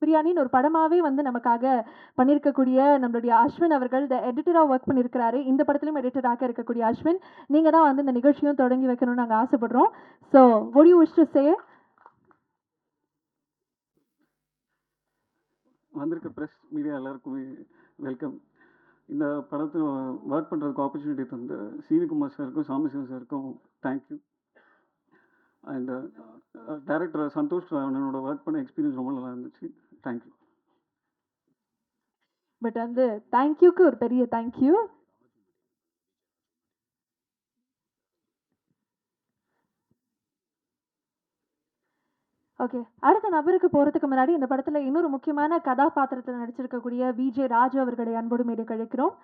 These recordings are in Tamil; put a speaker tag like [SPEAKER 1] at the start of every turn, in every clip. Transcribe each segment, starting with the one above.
[SPEAKER 1] பிரியாணின்னு ஒரு படமாவே வந்து நமக்காக பண்ணியிருக்கக்கூடிய நம்மளுடைய அஸ்வின் அவர்கள் எடிட்டரா ஒர்க் பண்ணியிருக்கிறாரு. இந்த படத்திலும் எடிட்டராக இருக்கக்கூடிய அஸ்வின், நீங்க தான் வந்து இந்த நிகழ்ச்சியும் தொடங்கி வைக்கணும்னு நாங்க ஆசைப்படுறோம். So what do you wish to say?
[SPEAKER 2] வந்திருக்க ப்ரெஸ் மீடியா எல்லாருக்குமே வெல்கம். இந்த படத்தில் ஒர்க் பண்ணுறதுக்கு ஆப்பர்ச்சுனிட்டி தந்த சிவி குமார் சாருக்கும் சாம்பசிவம் சாருக்கும் தேங்க்யூ. அண்ட் டைரக்டர் சந்தோஷ் ராவணனோட ஒர்க் பண்ண எக்ஸ்பீரியன்ஸ் ரொம்ப நல்லா இருந்துச்சு. தேங்க்யூ.
[SPEAKER 1] பட் வந்து தேங்க்யூக்கு ஒரு பெரிய தேங்க்யூ. ஓகே, அடுத்த நபருக்கு போகிறதுக்கு முன்னாடி இந்த படத்தில் இன்னொரு முக்கியமான கதாபாத்திரத்தில் நடிச்சிருக்கக்கூடிய விஜே ராஜு அவர்களை அன்போடு மேடை கழிக்கிறோம்.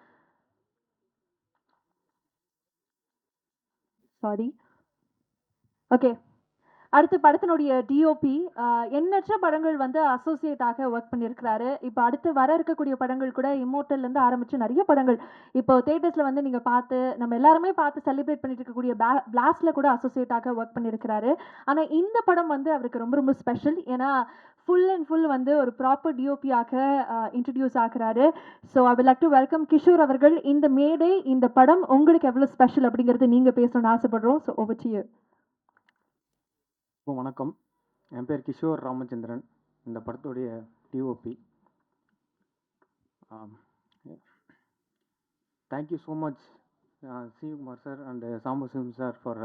[SPEAKER 1] சாரி. ஓகே, அடுத்த படத்தினுடைய டிஓபி எண்ணற்ற படங்கள் வந்து அசோசியேட் ஆக ஒர்க் பண்ணியிருக்கிறாரு. இப்போ அடுத்து வர இருக்கக்கூடிய படங்கள் கூட இம்மோர்டல்லேருந்து ஆரம்பித்து நிறைய படங்கள் இப்போ தேட்டர்ஸில் வந்து நீங்கள் பார்த்து நம்ம எல்லாருமே பார்த்து செலிப்ரேட் பண்ணிட்டு இருக்கக்கூடிய பிளாஸ்டில் கூட அசோசியேட் ஆக ஒர்க் பண்ணியிருக்கிறாரு. ஆனால் இந்த படம் வந்து அவருக்கு ரொம்ப ரொம்ப ஸ்பெஷல். ஏன்னா ஃபுல் அண்ட் ஃபுல் வந்து ஒரு ப்ராப்பர் டிஓபியாக இன்ட்ரடியூஸ் ஆகிறாரு. So I will like to welcome Kishore அவர்கள். இந்த மேடை, இந்த படம் உங்களுக்கு எவ்வளோ ஸ்பெஷல் அப்படிங்கிறது நீங்கள் பேசணும்னு ஆசைப்படுறோம். So over to you.
[SPEAKER 3] வணக்கம், என் பேர் கிஷோர் ராமச்சந்திரன், இந்த படத்துடைய DOP. Thank you so much Sivakumar sir and Sambasivam sir for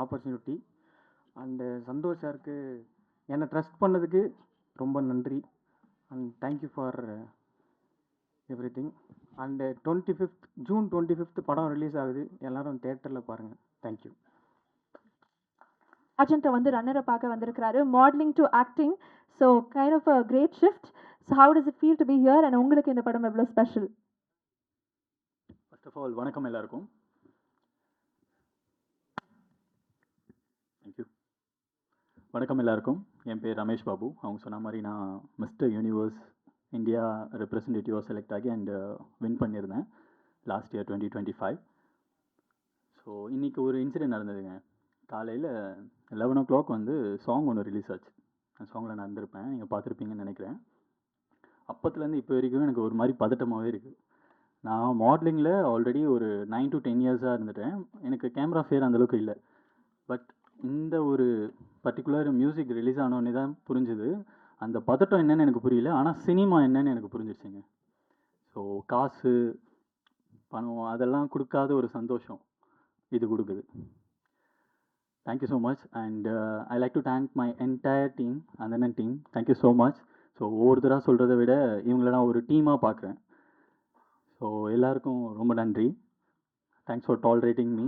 [SPEAKER 3] opportunity. And Santhosh சாருக்கு என்னை ட்ரஸ்ட் பண்ணதுக்கு ரொம்ப நன்றி. And thank you for everything. And June 25 படம் ரிலீஸ் ஆகுது, எல்லோரும் தேட்டரில் பாருங்கள். தேங்க்யூ.
[SPEAKER 1] அஜென்ட்டை வந்து ரன்னரை பார்க்க வந்திருக்கிறாரு. Modelling to acting, so kind of a great shift. So how does it feel to be here and உங்களுக்கு இந்த படம் எவ்வளோ ஸ்பெஷல்?
[SPEAKER 4] ஃபர்ஸ்ட் ஆஃப் ஆல் வணக்கம் எல்லாருக்கும். தேங்க்யூ. வணக்கம் எல்லாருக்கும். என் பேர் ரமேஷ் பாபு. அவங்க சொன்ன மாதிரி நான் மிஸ்டர் யூனிவர்ஸ் இந்தியா ரெப்ரசன்டேட்டிவாக செலக்ட் ஆகி அண்ட் வின் பண்ணியிருந்தேன் லாஸ்ட் இயர் 2025. ஸோ இன்றைக்கி ஒரு இன்சிடென்ட் நடந்ததுங்க. காலையில் 11 o'clock வந்து சாங் ஒன்று ரிலீஸ் ஆச்சு. அந்த சாங்கில் நான் இருந்திருப்பேன், நீங்கள் பார்த்துருப்பீங்கன்னு நினைக்கிறேன். அப்போத்துலேருந்து இப்போ வரைக்கும் எனக்கு ஒரு மாதிரி பதட்டமாகவே இருக்குது. நான் மாடலிங்கில் ஆல்ரெடி ஒரு 9 to 10 years இருந்துட்டேன். எனக்கு கேமரா ஃபேர் அந்தளவுக்கு இல்லை. பட் இந்த ஒரு பர்டிகுலர் மியூசிக் ரிலீஸ் ஆனோடனே தான் புரிஞ்சுது அந்த பதட்டம் என்னென்னு எனக்கு புரியல, ஆனால் சினிமா என்னன்னு எனக்கு புரிஞ்சிருச்சுங்க. ஸோ காசு பணம் அதெல்லாம் கொடுக்காத ஒரு சந்தோஷம் இது கொடுக்குது. Thank you so much, and I like to thank my entire team, Andanan team. Thank you so much. So ஒவ்வொருத்தராக சொல்கிறத விட இவங்கள நான் ஒரு டீமாக பார்க்குறேன். ஸோ எல்லாருக்கும் ரொம்ப நன்றி. Thanks for tolerating me.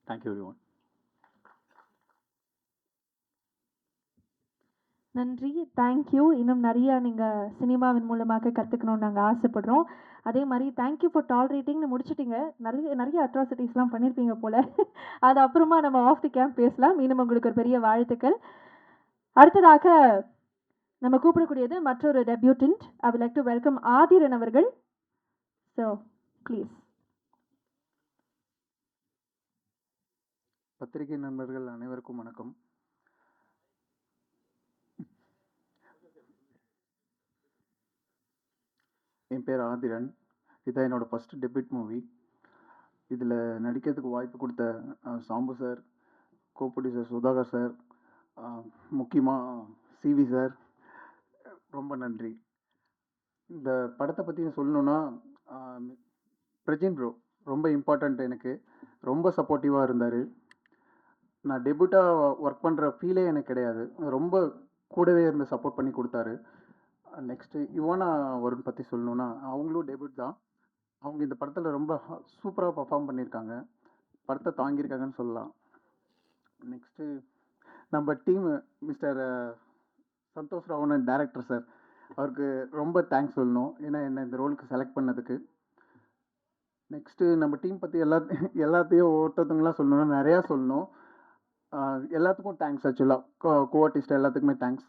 [SPEAKER 4] Thank you everyone.
[SPEAKER 1] நன்றி, தேங்க்யூ. இன்னும் நிறையா நீங்கள் சினிமாவின் மூலமாக கற்றுக்கணும்னு நாங்கள் ஆசைப்படுறோம். அதே மாதிரி தேங்க்யூ ஃபார் டாலரேட்டிங்னு முடிச்சிட்டிங்க. நிறைய அட்ராசிட்டிஸ்லாம் பண்ணியிருப்பீங்க போல். அது அப்புறமா நம்ம ஆஃப் தி கேம்ப் பேசலாம். இன்னும் உங்களுக்கு ஒரு பெரிய வாழ்த்துக்கள். அடுத்ததாக நம்ம கூப்பிடக்கூடியது மற்றொரு debutant. I would like to welcome Adhiran அவர்கள். So please.
[SPEAKER 5] பத்திரிகை நண்பர்கள் அனைவருக்கும் வணக்கம். என் பேர் ஆதிரன். இதான் என்னோடய ஃபஸ்ட்டு டெபியூட் மூவி. இதில் நடிக்கிறதுக்கு வாய்ப்பு கொடுத்த Sambu sir, co producer Sudhakar sir, முக்கியமாக சிவி சார், ரொம்ப நன்றி. இந்த படத்தை பற்றி சொல்லணுன்னா பிரஜின் ப்ரோ ரொம்ப இம்பார்ட்டண்ட். எனக்கு ரொம்ப சப்போர்ட்டிவாக இருந்தார். நான் டெபியூட்டாக ஒர்க் பண்ணுற ஃபீலே எனக்கு கிடையாது. ரொம்ப கூடவே இருந்து சப்போர்ட் பண்ணி கொடுத்தாரு. நெக்ஸ்ட்டு யுவனா வருண் பற்றி சொல்லணுன்னா அவங்களும் டெபியூட் தான். அவங்க இந்த படத்தில் ரொம்ப சூப்பராக பர்ஃபார்ம் பண்ணியிருக்காங்க, படத்தை தாங்கியிருக்காங்கன்னு சொல்லலாம். நெக்ஸ்ட்டு நம்ம team mister Santhosh Ravanan director sir, அவருக்கு ரொம்ப தேங்க்ஸ் சொல்லணும், ஏன்னா என்னை இந்த ரோலுக்கு செலக்ட் பண்ணதுக்கு. நெக்ஸ்ட்டு நம்ம டீம் பற்றி எல்லாத்தையும் ஒவ்வொருத்தவங்களாம் சொல்லணும்னா நிறையா சொல்லணும். எல்லாத்துக்கும் தேங்க்ஸ். ஆக்சுவலாக கோஆர்டிஸ்ட் எல்லாத்துக்குமே தேங்க்ஸ்.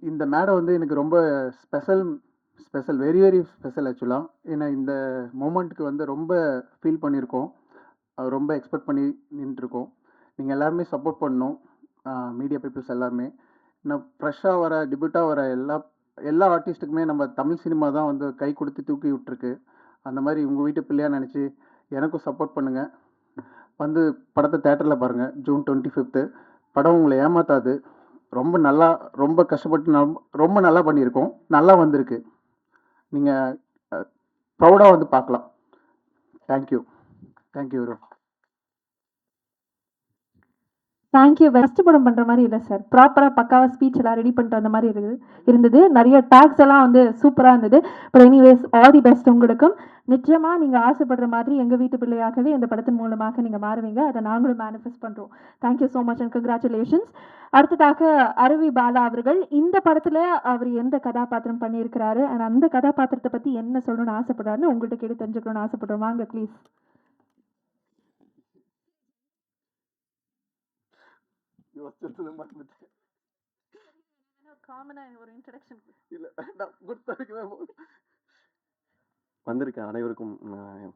[SPEAKER 5] இந்த மேடை வந்து எனக்கு ரொம்ப ஸ்பெஷல், வெரி வெரி ஸ்பெஷல் ஆக்சுவலாக. ஏன்னா இந்த மூமெண்ட்டுக்கு வந்து ரொம்ப ஃபீல் பண்ணியிருக்கோம், ரொம்ப எக்ஸ்பெக்ட் பண்ணி நின்றுருக்கோம். நீங்கள் எல்லாருமே சப்போர்ட் பண்ணணும். மீடியா பீப்புள்ஸ் எல்லாருமே. இன்னும் ஃப்ரெஷ்ஷாக வர டெபியூட்டாக வர எல்லா ஆர்டிஸ்ட்டுக்குமே நம்ம தமிழ் சினிமா தான் வந்து கை கொடுத்து தூக்கி விட்டுருக்கு. அந்த மாதிரி உங்கள் வீட்டு பிள்ளையாக நினச்சி எனக்கும் சப்போர்ட் பண்ணுங்கள். வந்து படத்தை தேட்டரில் பாருங்கள். ஜூன் 25 படம் உங்களை ஏமாத்தாது. ரொம்ப கஷ்டப்பட்டு ரொம்ப நல்லா பண்ணியிருக்கோம். நல்லா வந்திருக்கு. நீங்கள் ப்ரௌடாக வந்து பார்க்கலாம். Thank you very much.
[SPEAKER 1] Thank you. First படம் பண்ற மாதிரி இல்லை சார். ப்ராப்பராக பக்காவாக ஸ்பீச் எல்லாம் ரெடி பண்ணிட்டு வந்த மாதிரி இருந்தது. நிறைய டேக்ஸ் எல்லாம் வந்து சூப்பராக இருந்தது. But anyways all the best உங்களுக்கும். நிச்சயமா நீங்கள் ஆசைப்படுற மாதிரி எங்கள் வீட்டு பிள்ளையாகவே இந்த படத்தின் மூலமாக நீங்கள் மாறுவீங்க. அதை நாங்களும் மேனிஃபெஸ்ட் பண்ணுறோம். Thank you so much and congratulations. அடுத்ததாக அருவி பாலா அவர்கள் இந்த படத்தில் அவர் எந்த கதாபாத்திரம் பண்ணியிருக்கிறாரு அண்ட் அந்த கதாபாத்திரத்தை பற்றி என்ன சொல்லணும்னு ஆசைப்படுறாருன்னு உங்கள்கிட்ட கேட்டு தெரிஞ்சுக்கணும்னு ஆசைப்படுறோம். வாங்க ப்ளீஸ்.
[SPEAKER 6] வந்திருக்க அனைவருக்கும்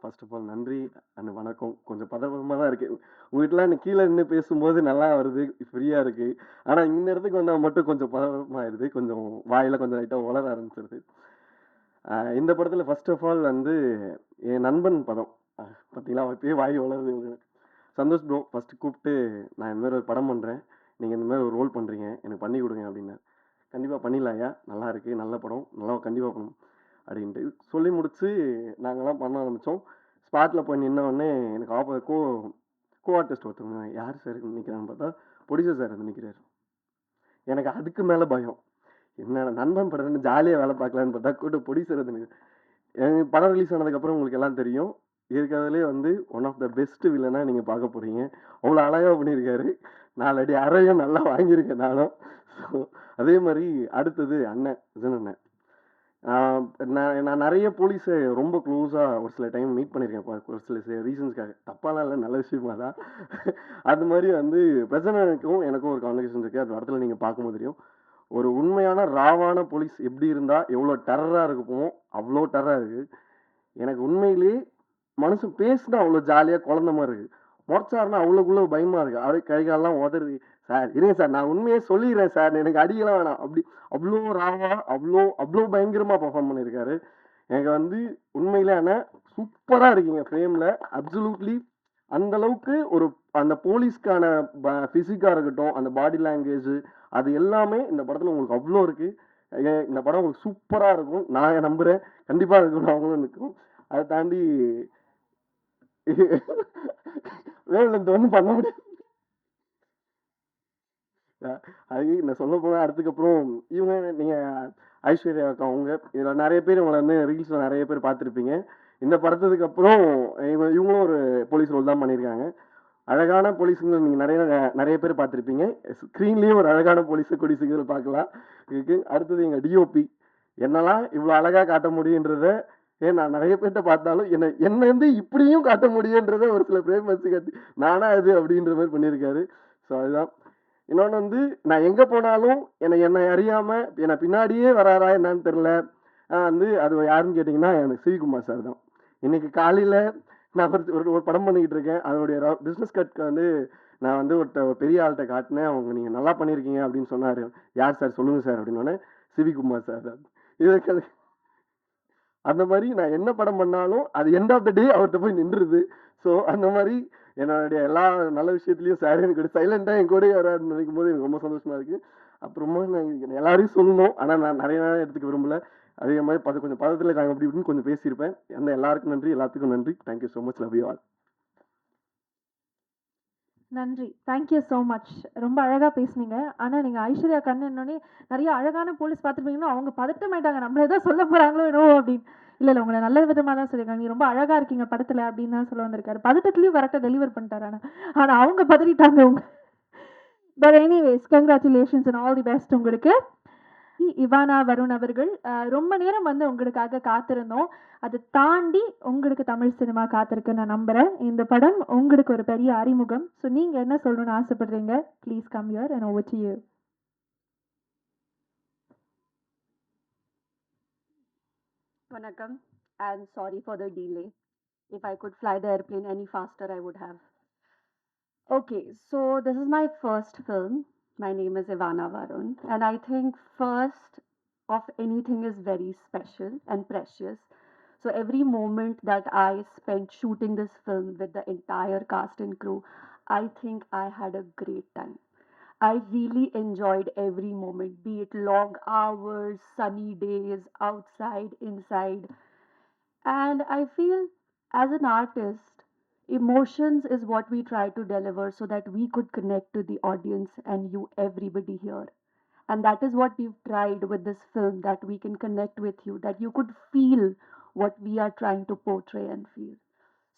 [SPEAKER 6] ஃபர்ஸ்ட் ஆஃப் ஆல் நன்றி அண்ட் வணக்கம். கொஞ்சம் பதபதமாக தான் இருக்குது. உங்கள்கிட்டலாம் எனக்கு கீழே நின்று பேசும்போது நல்லா வருது, ஃப்ரீயாக இருக்குது. ஆனால் இந்த இடத்துக்கு வந்தால் மட்டும் கொஞ்சம் பதபதமாகிடுது. கொஞ்சம் வாயில் கொஞ்சம் லைட்டாக உளர ஆரம்பிச்சிருது. இந்த படத்தில் ஃபர்ஸ்ட் ஆஃப் ஆல் வந்து என் நண்பன் பதம் பார்த்தீங்களா, இப்போயே வாய் வளருது. சந்தோஷ் ப்ரோ ஃபஸ்ட்டு கூப்பிட்டு, நான் இந்த மாதிரி ஒரு படம் பண்ணுறேன், நீங்கள் இந்த மாதிரி ஒரு ரோல் பண்ணுறீங்க, எனக்கு பண்ணி கொடுங்க அப்படின்னாரு. கண்டிப்பாக பண்ணிடலாம் ஐயா, நல்லா இருக்குது, நல்ல படம், நல்லா கண்டிப்பாக பண்ணணும் அப்படின்ட்டு சொல்லி முடிச்சு நாங்கள்லாம் பண்ண ஆரம்பித்தோம். ஸ்பாட்டில் போய் நின்னோடனே எனக்கு கோ ஆர்டிஸ்ட் ஒருத்தவங்க, யார் சார் நிற்கிறான்னு பார்த்தா ப்ரொடியூசர் சார் வந்து நிற்கிறாரு. எனக்கு அதுக்கு மேலே பயம், என்ன நண்பன் படம் ஜாலியாக வேலை பார்க்கலான்னு பார்த்தா கூட ப்ரொடியூசர் வந்து எனக்கு படம் ரிலீஸ் ஆனதுக்கப்புறம் உங்களுக்கு எல்லாம் தெரியும், இருக்கிறதுலே வந்து ஒன் ஆஃப் த பெஸ்ட் வில்லனாக நீங்கள் பார்க்க போகிறீங்க. அவ்வளோ அழகாக பண்ணியிருக்காரு. 4 அடி அறையும் நல்லா வாங்கியிருக்கேன் நானும். ஸோ அதே மாதிரி அடுத்தது அண்ணன் விஜன் அண்ணன். நான் நிறைய போலீஸை ரொம்ப க்ளோஸாக ஒரு சில டைம் மீட் பண்ணியிருக்கேன், ஒரு சில ரீசன்ஸ்க்காக. தப்பாலாம் இல்லை, நல்ல விஷயமா தான். அது மாதிரி வந்து பிரச்சனைக்கும் எனக்கும் ஒரு கான்வர்சேஷன் இருக்குது. அது இடத்துல நீங்கள் பார்க்கும்போது தெரியும். ஒரு உண்மையான ராவான போலீஸ் எப்படி இருந்தால் எவ்வளோ டெரராக இருக்குமோ அவ்வளோ டெரராக இருக்குது. எனக்கு உண்மையிலேயே மனுஷன் பேசுனா அவ்வளோ ஜாலியாக குழந்த மாதிரி இருக்குது. முறைச்சாருன்னா அவ்வளோக்குள்ளே பயமாக இருக்குது. அப்படியே கை காலெல்லாம் உதறுது. சார் இருங்க சார், நான் உண்மையே சொல்லிடுறேன் சார், எனக்கு அடிக்கலாம் வேணாம். அவ்வளோ ராவாக அவ்வளோ பயங்கரமாக பர்ஃபார்ம் பண்ணியிருக்காரு. எனக்கு வந்து உண்மையிலே ஆனால் சூப்பராக இருக்கீங்க ஃப்ரேமில். அப்சல்யூட்லி அந்தளவுக்கு அந்த போலீஸ்க்கான ஃபிசிக்காக இருக்கட்டும், அந்த பாடி லாங்குவேஜ், அது எல்லாமே இந்த படத்தில் உங்களுக்கு அவ்வளோ இருக்குது. இந்த படம் உங்களுக்கு சூப்பராக இருக்கும், நான் நம்புகிறேன். கண்டிப்பாக இருக்கணும், அவங்களும் இருக்கும். அதை தாண்டி வேவ்லென்த் ஒன்றும் பண்ண முடியாது. அது நான் சொல்ல போனால் அதுக்கப்புறம் இவங்க நீங்கள் ஐஸ்வர்யா அக்கா, அவங்க இதில் நிறைய பேர் உங்களை வந்து ரீல்ஸில் நிறைய பேர் பார்த்துருப்பீங்க. இந்த படத்துக்கு அப்புறம் இவங்களும் ஒரு போலீஸ் ரோல் தான் பண்ணியிருக்காங்க. அழகான போலீஸுங்க நீங்கள் நிறைய பேர் பார்த்துருப்பீங்க. ஸ்க்ரீன்லேயும் ஒரு அழகான போலீஸை கூடிய சீக்கிரம் பார்க்கலாம் இருக்கு. அடுத்தது எங்கள் டிஓபி என்னெல்லாம் இவ்வளோ அழகாக காட்ட முடியுன்றத நான் நிறைய பேர்கிட்ட பார்த்தாலும் என்ன வந்து இப்படியும் காட்ட முடியுன்றத ஒரு சில பிரேம் வச்சு காட்டி நானா அது அப்படின்ற மாதிரி பண்ணியிருக்காரு. ஸோ அதுதான். இன்னொன்று வந்து நான் எங்கே போனாலும் என்னை அறியாமல் என்னை பின்னாடியே வராரா என்னன்னு தெரில. வந்து அது யாருன்னு கேட்டிங்கன்னா எனக்கு சிவிகுமார் சார் தான். இன்னைக்கு காலையில் நான் ஒரு படம் பண்ணிக்கிட்டு இருக்கேன். அதனுடைய பிஸ்னஸ் கட்க்கு வந்து நான் வந்து ஒரு பெரிய ஆள்கிட்ட காட்டினேன். அவங்க நீங்கள் நல்லா பண்ணியிருக்கீங்க அப்படின்னு சொன்னார். யார் சார் சொல்லுங்கள் சார் அப்படின்னோடனே சிவிகுமார் சார் தான். இதுக்கு அந்த மாதிரி நான் என்ன படம் பண்ணாலும் அது எண்ட் ஆஃப் த டே அவர்கிட்ட போய் நின்றுது. ஸோ அந்த மாதிரி என்னுடைய எல்லா நல்ல விஷயத்துலையும் சார் எனக்கு சைலண்டாக என் கூட வரான்னு நினைக்கும் போது எனக்கு ரொம்ப சந்தோஷமாக இருக்குது. அப்புறமா நான் எல்லாரையும் சொல்லணும், ஆனால் நான் நிறைய நேரம் எடுத்துக்க விரும்பல. அதே மாதிரி கொஞ்சம் பதத்தில் இருக்காங்க அப்படி இப்படின்னு கொஞ்சம் பேசியிருப்பேன். எல்லாருக்கும் நன்றி, எல்லாத்துக்கும் நன்றி. Thank you so much, love you all.
[SPEAKER 1] நன்றி, தேங்க்யூ ஸோ மச். ரொம்ப அழகாக பேசுனீங்க. ஆனால் நீங்கள் ஐஸ்வர்யா கண்ணன்னே நிறைய அழகான போலீஸ் பார்த்துருப்பீங்கன்னா அவங்க பதட்டமாயிட்டாங்க, நம்மள ஏதோ சொல்ல போகிறாங்களோ என்னோ அப்படின்னு. இல்லை உங்களை நல்ல விதமாக தான் சொல்லியிருக்காங்க, நீங்கள் ரொம்ப அழகாக இருக்கீங்க படத்தில் அப்படின்னு தான் சொல்ல வந்திருக்காரு. பதட்டத்துலேயும் கரெக்டாக டெலிவர் பண்ணிட்டாரு. ஆனால் அவங்க பதறிட்டாங்க அவங்க. But anyways congratulations and all the best உங்களுக்கு. இவானா வருண் அவர்கள், ரொம்ப நேரம் வந்து உங்களுக்காக காத்திருந்தோம். அதை தாண்டி உங்களுக்கு தமிழ் சினிமா காத்திருக்கு நான் நம்புறேன். இந்த படம் உங்களுக்கு ஒரு பெரிய அறிமுகம். ஸோ நீங்க என்ன சொல்லணும்னு ஆசைப்படுறீங்க? Please come here and over to you.
[SPEAKER 7] Vanakkam, and sorry for the delay. If I could fly the airplane any faster, I would have. Okay, so this is my first film. My name is Ivana Varun, and I think first of anything is very special and precious. So every moment that I spent shooting this film with the entire cast and crew, I think I had a great time. I really enjoyed every moment, be it long hours, sunny days, outside, inside. And I feel as an artist, emotions is what we try to deliver so that we could connect to the audience and you, everybody here. And that is what we've tried with this film, that we can connect with you, that you could feel what we are trying to portray and feel.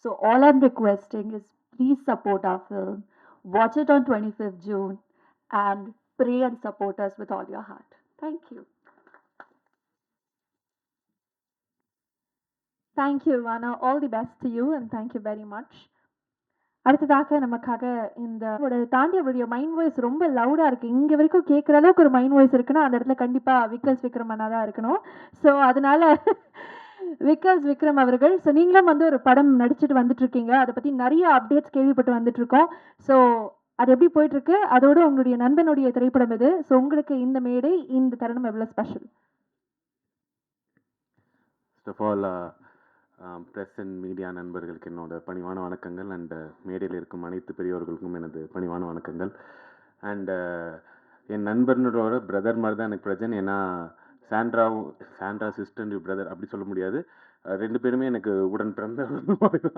[SPEAKER 7] So, all I'm requesting is please support our film, watch it on 25th June, and pray and support us with all your heart. Thank you.
[SPEAKER 1] Thank you வானா, all the best to you and thank you very much. அடுத்ததாக நமக்காக இந்த தாண்டியவருடைய மைண்ட் வாய்ஸ் ரொம்ப லவுடாக இருக்குது, இங்கே வரைக்கும் கேட்குற அளவுக்கு ஒரு மைண்ட் வாய்ஸ் இருக்குன்னா அந்த இடத்துல கண்டிப்பாக விக்கல்ஸ் விக்ரம் அண்ணா தான் இருக்கணும். ஸோ அதனால விக்கல்ஸ் விக்ரம் அவர்கள், ஸோ நீங்களும் வந்து ஒரு படம் நடிச்சுட்டு வந்துட்டு இருக்கீங்க, அதை பற்றி நிறைய அப்டேட்ஸ் கேள்விப்பட்டு வந்துட்டு இருக்கோம். ஸோ அது எப்படி போயிட்டு இருக்கு, அதோட உங்களுடைய நண்பனுடைய திரைப்படம் இது, ஸோ உங்களுக்கு இந்த மேடை இந்த தருணம் எவ்வளோ special?
[SPEAKER 8] First of all press and media நண்பர்களுக்கு என்னோட பணிவான வணக்கங்கள், அண்ட் மேடையில் இருக்கும் அனைத்து பெரியவர்களுக்கும் எனது பணிவான வணக்கங்கள். அண்ட் என் நண்பனோட பிரதர் மாதிரி தான் எனக்கு பிரச்சனை. ஏன்னா சாண்ட்ரா சிஸ்டர் பிரதர் அப்படி சொல்ல முடியாது, ரெண்டு பேருமே எனக்கு உடன் பிறந்த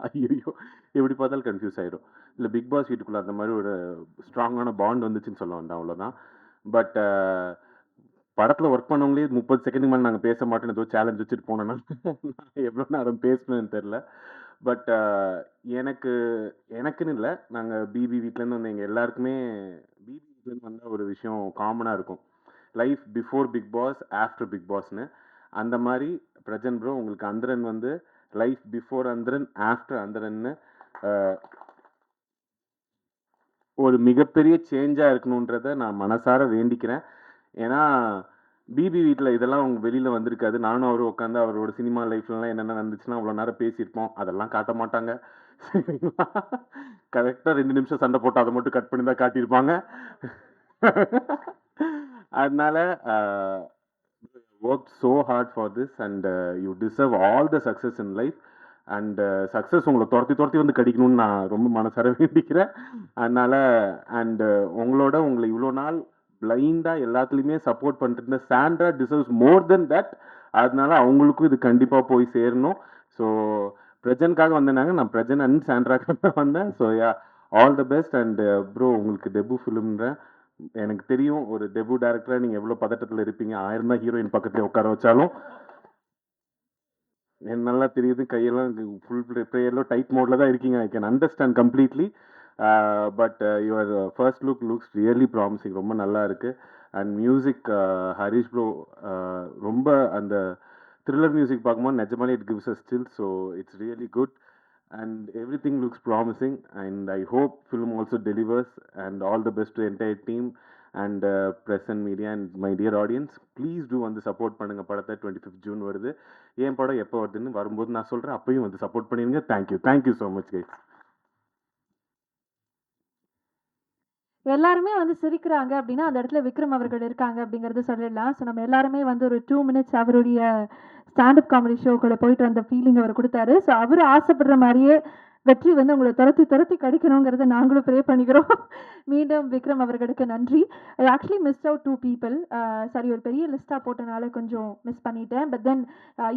[SPEAKER 8] ஐயோ எப்படி பார்த்தாலும் கன்ஃபியூஸ் ஆகிடும். இல்லை பிக் பாஸ் வீட்டுக்குள்ளே அந்த மாதிரி ஒரு ஸ்ட்ராங்கான பாண்ட் வந்துச்சுன்னு சொல்ல வந்தேன், அவ்வளோதான். பட் படத்தில் ஒர்க் பண்ணவங்களே 30 செகண்டுக்கு மேலே நாங்கள் பேச மாட்டோம்னு ஏதோ சேலஞ்ச் வச்சுட்டு போனோன்னா எவ்வளோ நேரம் பேசணும்னு தெரில. பட் எனக்குன்னு இல்லை, நாங்கள் பிபி வீட்டிலேருந்து வந்து எங்கள் எல்லாருக்குமே பிபி வீட்டிலேருந்து வந்தால் ஒரு விஷயம் காமனாக இருக்கும், life before Bigg Boss after Bigg பாஸ்னு. அந்த மாதிரி பிரஜன் ப்ரோ உங்களுக்கு அந்தரன் வந்து லைஃப் பிஃபோர் அந்தரன் ஆஃப்டர் அந்தரன்னு ஒரு மிகப்பெரிய சேஞ்சாக இருக்கணுன்றதை நான் மனசார வேண்டிக்கிறேன். ஏன்னா பிபி வீட்டில் இதெல்லாம் அவங்க வெளியில் வந்திருக்காது. நானும் அவரும் உட்காந்து அவரோட சினிமா லைஃப்லலாம் என்னென்ன நடந்துச்சுன்னா அவ்வளோ நேரம் பேசியிருப்போம், அதெல்லாம் காட்ட மாட்டாங்க. கரெக்டாக 2 நிமிஷம் சண்டை போட்டு அதை மட்டும் கட் பண்ணி தான் காட்டியிருப்பாங்க. அதனால work so hard for this and you deserve all the success in life. And success உங்களை துரத்தி வந்து கிடைக்கணும்னு நான் ரொம்ப மனசார வேண்டிக்கிறேன். அதனால் உங்களை இவ்வளோ நாள் பிளைண்டாக எல்லாத்துலேயுமே சப்போர்ட் பண்ணிட்டு இருந்த Sandra deserves more then that. அதனால அவங்களுக்கும் இது கண்டிப்பாக போய் சேரணும். ஸோ பிரஜனுக்காக வந்தேனாங்க, நான் பிரஜன் அண்ட் சாண்ட்ராக்காக தான் வந்தேன். So yeah, all the best. And bro உங்களுக்கு டெபு ஃபிலிம்ன்ற எனக்கு தெரியும், ஒரு டெபு டேரக்டராக நீங்கள் எவ்வளோ பதட்டத்தில் இருப்பீங்க. 1000 தான் ஹீரோயின் பக்கத்தில் உட்கார வச்சாலும் எனக்கு நல்லா தெரியுது, கையெல்லாம் ஃபுல் ப்ரேயரில் டைட் மோடில் தான் இருக்கீங்க. I can understand completely. But your first looks really promising, ரொம்ப நல்லா இருக்குது. அண்ட் மியூசிக் ஹரிஷ் ப்ரோ ரொம்ப அந்த த்ரில்லர் மியூசிக் பார்க்கும்போது நிஜமாலே it gives a still. So it's really good and everything looks promising, and I hope film also delivers. And all the best to the entire team and press and media and my dear audience. Please do வந்து சப்போர்ட் பண்ணுங்க படத்தை. 25th June வருது. ஏன் படம் எப்போ வருதுன்னு வரும்போது நான் சொல்கிறேன், அப்பையும் வந்து சப்போர்ட் பண்ணிடுங்க. Thank you so much guys.
[SPEAKER 1] எல்லாருமே வந்து சிரிக்கிறாங்க அப்படின்னா அந்த இடத்துல விக்ரம் அவர்கள் இருக்காங்க அப்படிங்கறது சொல்லிடலாம். ஸோ நம்ம எல்லாருமே வந்து ஒரு 2 மினிட்ஸ் அவருடைய ஸ்டாண்டப் காமெடி ஷோக்குள்ள போயிட்டு வந்த ஃபீலிங் அவர் கொடுத்தாரு. ஸோ அவர் ஆசைப்படுற மாதிரியே வெற்றி வந்து உங்களை துரத்தி கடிக்கணுங்கிறத நாங்களும் ப்ரே பண்ணிக்கிறோம். மீண்டும் விக்ரம் அவர்களுக்கு நன்றி. I actually miss out 2 people. Sorry, ஒரு பெரிய லிஸ்ட்டாக போட்டனால கொஞ்சம் மிஸ் பண்ணிட்டேன். பட் தென்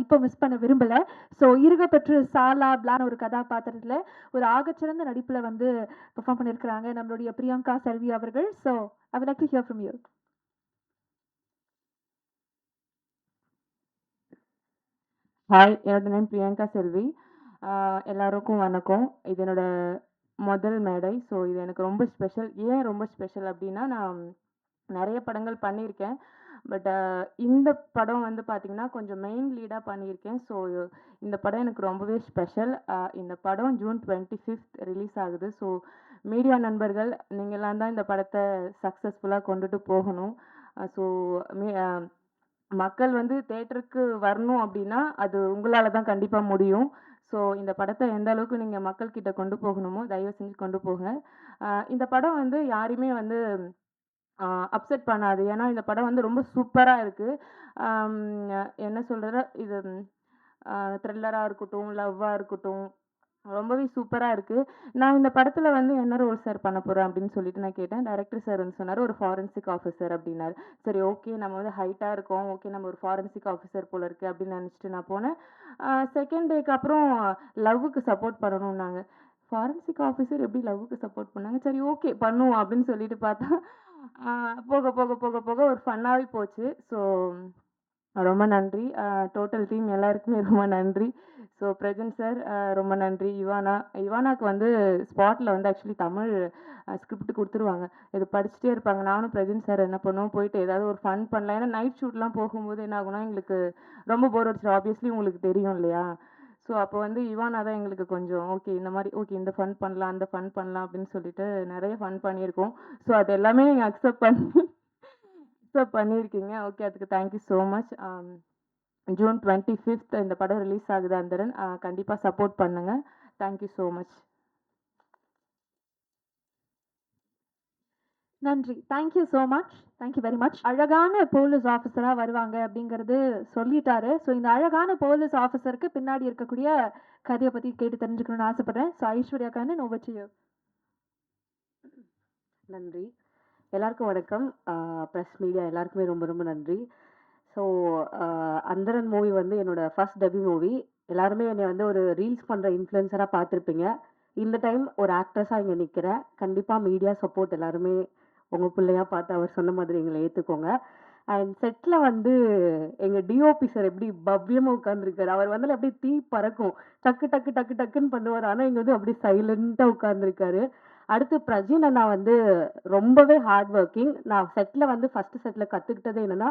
[SPEAKER 1] இப்போ மிஸ் பண்ண விரும்பலை. ஸோ இருகப்பெற்று சாலா பிளான் ஒரு கதாபாத்திரத்தில் ஒரு ஆகச்சிறந்த நடிப்பில் வந்து பெர்ஃபார்ம் பண்ணியிருக்கிறாங்க நம்மளுடைய பிரியங்கா செல்வி அவர்கள். So I would like to hear from you.
[SPEAKER 9] Hi, என்னோட நேம் பிரியங்கா செல்வி. எல்லாருக்கும் வணக்கம். இது என்னோட முதல் மேடை. ஸோ இது எனக்கு ரொம்ப ஸ்பெஷல். ஏன் ரொம்ப ஸ்பெஷல் அப்படின்னா, நான் நிறைய படங்கள் பண்ணியிருக்கேன். பட் இந்த படம் வந்து பார்த்திங்கன்னா கொஞ்சம் மெயின் லீடாக பண்ணியிருக்கேன். ஸோ இந்த படம் எனக்கு ரொம்பவே ஸ்பெஷல். இந்த படம் June 25th ரிலீஸ் ஆகுது. ஸோ மீடியா நண்பர்கள் நீங்களாம் தான் இந்த படத்தை சக்ஸஸ்ஃபுல்லாக கொண்டுட்டு போகணும். ஸோ மக்கள் வந்து தேட்டருக்கு வரணும் அப்படின்னா அது உங்களால் தான் கண்டிப்பாக முடியும். ஸோ இந்த படத்தை எந்த அளவுக்கு நீங்கள் மக்கள்கிட்ட கொண்டு போகணுமோ தயவு செஞ்சு கொண்டு போங்க. இந்த படம் வந்து யாரையுமே வந்து அப்செட் பண்ணாது. ஏன்னா இந்த படம் வந்து ரொம்ப சூப்பராக இருக்குது. என்ன சொல்கிறது, இது த்ரில்லராக இருக்கட்டும், லவ்வாக இருக்கட்டும், ரொம்பவே சூப்பராக இருக்குது. நான் இந்த படத்தில் வந்து என்ன ரோல் சார் பண்ண போகிறேன் அப்படின்னு சொல்லிட்டு நான் கேட்டேன். டைரக்டர் சார் வந்து சொன்னார், ஒரு ஃபாரன்சிக் ஆஃபீஸர் அப்படின்னாரு. சரி, ஓகே, நம்ம வந்து ஹைட்டாக இருக்கோம், ஓகே நம்ம ஒரு ஃபாரன்சிக் ஆஃபீஸர் போல இருக்குது அப்படின்னு நினச்சிட்டு நான் போனேன். செகண்ட் டேக்கு அப்புறம் லவ்வுக்கு சப்போர்ட் பண்ணணும்னாங்க. ஃபாரன்சிக் ஆஃபீஸர் எப்படி லவ்வுக்கு சப்போர்ட் பண்ணாங்க? சரி, ஓகே பண்ணுவோம் அப்படின்னு சொல்லிட்டு பார்த்தா போக போக போக போக ஒரு ஃபன்னாகவே போச்சு. ஸோ ரொம்ப நன்றி. டோட்டல் டீம் எல்லாருக்குமே ரொம்ப நன்றி. ஸோ பிரஜன் சார் ரொம்ப நன்றி. இவானாக்கு வந்து ஸ்பாட்டில் வந்து ஆக்சுவலி தமிழ் ஸ்கிரிப்ட் கொடுத்துருவாங்க. இது படிச்சுட்டே இருப்பாங்க. நானும் பிரஜன் சார் என்ன பண்ணுவோம், போயிட்டு ஏதாவது ஒரு ஃபன் பண்ணலாம். ஏன்னா நைட் ஷூட்லாம் போகும்போது என்ன ஆகும்னா எங்களுக்கு ரொம்ப போர் அடிச்சிடும். ஆப்வியஸ்லி உங்களுக்கு தெரியும் இல்லையா? ஸோ அப்போ வந்து இவானா தான் எங்களுக்கு கொஞ்சம் ஓகே, இந்த மாதிரி ஓகே இந்த ஃபன் பண்ணலாம், அந்த ஃபன் பண்ணலாம் அப்படின்னு சொல்லிட்டு நிறைய ஃபன் பண்ணியிருக்கோம். ஸோ அது எல்லாமே நீங்கள் அக்செப்ட் பண்ணியிருக்கீங்க. ஓகே, அதுக்கு thank you so much. June 25th இந்த படம் ரிலீஸ் ஆகுது. அந்தரன் கண்டிப்பாக சப்போர்ட் பண்ணுங்க. Thank you so much.
[SPEAKER 1] நன்றி. Thank you so much. Thank you very much. அழகான போலீஸ் ஆஃபீஸராக வருவாங்க அப்படிங்கிறது சொல்லிட்டாரு. ஸோ இந்த அழகான போலீஸ் ஆஃபீஸருக்கு பின்னாடி இருக்கக்கூடிய கதையை பற்றி கேட்டு தெரிஞ்சுக்கணும்னு ஆசைப்படுறேன். So Aishwarya Kannan, over to you.
[SPEAKER 7] நன்றி. எல்லாருக்கும் வணக்கம். ப்ரெஸ் மீடியா எல்லாருக்குமே ரொம்ப ரொம்ப நன்றி. ஸோ அந்தரன் மூவி வந்து என்னோட ஃபர்ஸ்ட் டெபியூ மூவி. எல்லாருமே என்னை வந்து ஒரு ரீல்ஸ் பண்ணுற இன்ஃப்ளூயன்சராக பார்த்துருப்பீங்க. இந்த டைம் ஒரு ஆக்ட்ரஸாக இங்கே நிற்கிறேன். கண்டிப்பாக மீடியா சப்போர்ட் எல்லாருமே உங்கள் பிள்ளையா பார்த்து அவர் சொன்ன மாதிரி எங்களை ஏற்றுக்கோங்க. அண்ட் செட்டில் வந்து எங்கள் டிஓபி சார் எப்படி பவ்யமாக உட்காந்துருக்காரு. அவர் வந்து அப்படியே தீ பறக்கும், டக்கு டக்கு டக்கு டக்குன்னு பண்ணுவார். ஆனால் இங்கே வந்து அப்படியே சைலண்ட்டாக உட்காந்துருக்காரு. அடுத்து பிரஜின் அண்ணா வந்து ரொம்பவே ஹார்ட் ஒர்க்கிங். நான் செட்டில் வந்து ஃபஸ்ட்டு செட்டில் கற்றுக்கிட்டது என்னென்னா,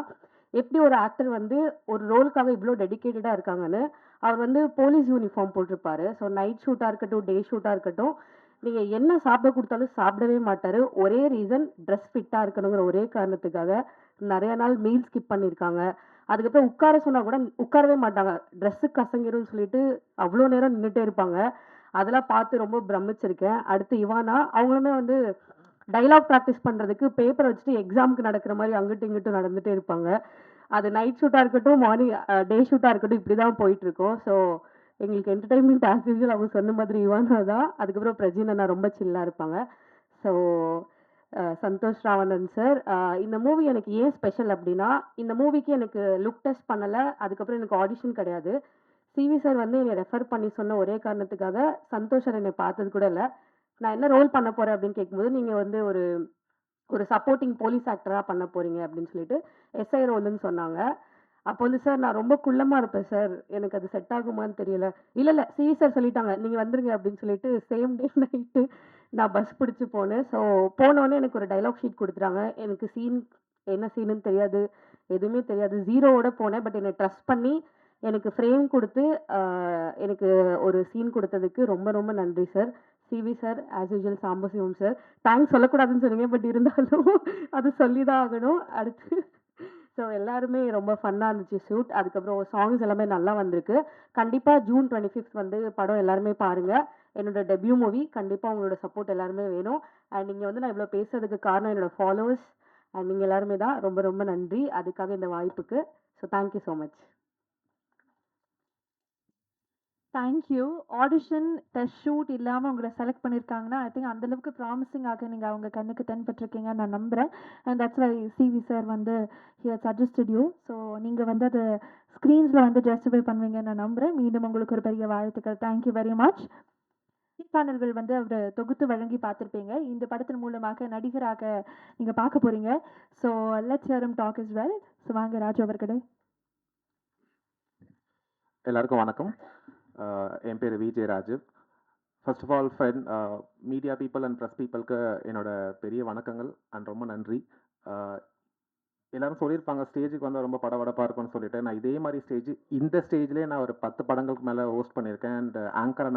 [SPEAKER 7] எப்படி ஒரு ஆக்டர் வந்து ஒரு ரோலுக்காக இவ்வளோ டெடிக்கேட்டடாக இருக்காங்கன்னு. அவர் வந்து போலீஸ் யூனிஃபார்ம் போட்டிருப்பாரு. ஸோ நைட் ஷூட்டாக இருக்கட்டும், டே ஷூட்டாக இருக்கட்டும், நீங்கள் என்ன சாப்பிட கொடுத்தாலும் சாப்பிடவே மாட்டார். ஒரே ரீசன், ட்ரெஸ் ஃபிட்டாக இருக்கணுங்கிற ஒரே காரணத்துக்காக நிறைய நாள் மீல் ஸ்கிப் பண்ணியிருக்காங்க. அதுக்கப்புறம் உட்கார சொன்னால் கூட உட்காரவே மாட்டாங்க. ட்ரெஸ்ஸு கசங்கிரும்னு சொல்லிட்டு அவ்வளோ நேரம் நின்றுட்டே இருப்பாங்க. அதெல்லாம் பார்த்து ரொம்ப பிரமிச்சிருக்கேன். அடுத்து இவானா, அவங்களுமே வந்து டைலாக் ப்ராக்டிஸ் பண்ணுறதுக்கு பேப்பர் வச்சுட்டு எக்ஸாமுக்கு நடக்கிற மாதிரி அங்கிட்டும் இங்கிட்டும் நடந்துகிட்டே இருப்பாங்க. அது நைட் ஷூட்டாக இருக்கட்டும், மார்னிங் டே ஷூட்டாக இருக்கட்டும், இப்படி தான் போயிட்டுருக்கோம். ஸோ எங்களுக்கு என்டர்டைன்மெண்ட் ஆஸ் யூஸ்வல் அவங்க சொன்ன மாதிரி இவானா தான். அதுக்கப்புறம் பிரஜின் அண்ணா ரொம்ப சில்லாக இருப்பாங்க. ஸோ சந்தோஷ் ராவணன் சார், இந்த மூவி எனக்கு ஏன் ஸ்பெஷல் அப்படின்னா, இந்த மூவிக்கு எனக்கு லுக் டெஸ்ட் பண்ணலை, அதுக்கப்புறம் எனக்கு ஆடிஷன் கிடையாது. சிவி சார் வந்து என்னை ரெஃபர் பண்ணி சொன்ன ஒரே காரணத்துக்காக சந்தோஷ் சார் என்னை பார்த்தது கூட இல்லை. நான் என்ன ரோல் பண்ண போகிறேன் அப்படின்னு கேட்கும்போது, நீங்கள் வந்து ஒரு ஒரு சப்போர்ட்டிங் போலீஸ் ஆக்டராக பண்ண போகிறீங்க அப்படின்னு சொல்லிட்டு எஸ்ஐ ரோலுன்னு சொன்னாங்க. அப்போ வந்து சார் நான் ரொம்ப குள்ளமாக இருப்பேன் சார், எனக்கு அது செட் ஆகுமான்னு தெரியல. இல்லை சிவி சார் சொல்லிட்டாங்க நீங்கள் வந்துருங்க அப்படின்னு சொல்லிட்டு சேம் டே நைட்டு நான் பஸ் பிடிச்சி போனேன். ஸோ போனோடனே எனக்கு ஒரு டைலாக் ஷீட் கொடுத்துட்டாங்க. எனக்கு சீன் என்ன சீனுன்னு தெரியாது, எதுவுமே தெரியாது, ஜீரோவோட போனேன். பட் என்னை ட்ரஸ்ட் பண்ணி எனக்கு ஃப்ரேம் கொடுத்து எனக்கு ஒரு சீன் கொடுத்ததுக்கு ரொம்ப ரொம்ப நன்றி சார். CV sir, as usual Sambasivam sir, thanks சொல்லக்கூடாதுன்னு சொன்னீங்க, பட் இருந்தாலும் அது சொல்லி தான் ஆகணும். அடுத்து ஸோ எல்லாருமே ரொம்ப ஃபன்னாக இருந்துச்சு ஷூட். அதுக்கப்புறம் சாங்ஸ் எல்லாமே நல்லா வந்திருக்கு. கண்டிப்பாக ஜூன் 25th வந்து படம் எல்லாருமே பாருங்கள். என்னோட டெபியூ மூவி. கண்டிப்பாக உங்களோட சப்போர்ட் எல்லாருமே வேணும். அண்ட் நீங்கள் வந்து நான் இவ்வளோ பேசுறதுக்கு காரணம் என்னோட ஃபாலோவர்ஸ் அண்ட் நீங்கள் எல்லாருமே தான். ரொம்ப ரொம்ப நன்றி அதுக்காக, இந்த வாய்ப்புக்கு. So thank you so much.
[SPEAKER 1] Thank you. Audition test shoot இல்லாமல் உங்களை செலக்ட் பண்ணியிருக்காங்கன்னா ஐ திங்க் அந்தளவுக்கு ப்ராமிசிங்காக நீங்கள் அவங்க கண்ணுக்கு தென்பட்டிருக்கீங்கன்னு நான் நம்புகிறேன். And that's why CV sir வந்து ஹியர் சஜஸ்டட் யூ. ஸோ நீங்கள் வந்து அது ஸ்க்ரீன்ஸில் வந்து ஜஸ்டிஃபை பண்ணுவீங்கன்னு நான் நம்புகிறேன். மீண்டும் உங்களுக்கு ஒரு பெரிய வாழ்த்துக்கள். Thank you very much. நேர்காணல்கள் வந்து அவர் தொகுத்து வழங்கி பார்த்துருப்பீங்க. இந்த படத்தின் மூலமாக நடிகராக நீங்கள் பார்க்க போகிறீங்க. So let's hear him talk as well. So வாங்க ராஜு அவர்களே.
[SPEAKER 8] எல்லாருக்கும் வணக்கம். என் பேர் Vijay Rajeev. First of all friend media people and press பீப்புளுக்கு என்னோட பெரிய வணக்கங்கள் அண்ட் ரொம்ப நன்றி. எல்லாரும் சொல்லியிருப்பாங்க ஸ்டேஜுக்கு வந்து ரொம்ப படபடப்பாக இருக்கும்னு சொல்லிட்டு. நான் இதே மாதிரி இந்த ஸ்டேஜ்லேயே நான் ஒரு 10 படங்களுக்கு மேலே ஹோஸ்ட் பண்ணியிருக்கேன். அண்ட் ஆங்கராக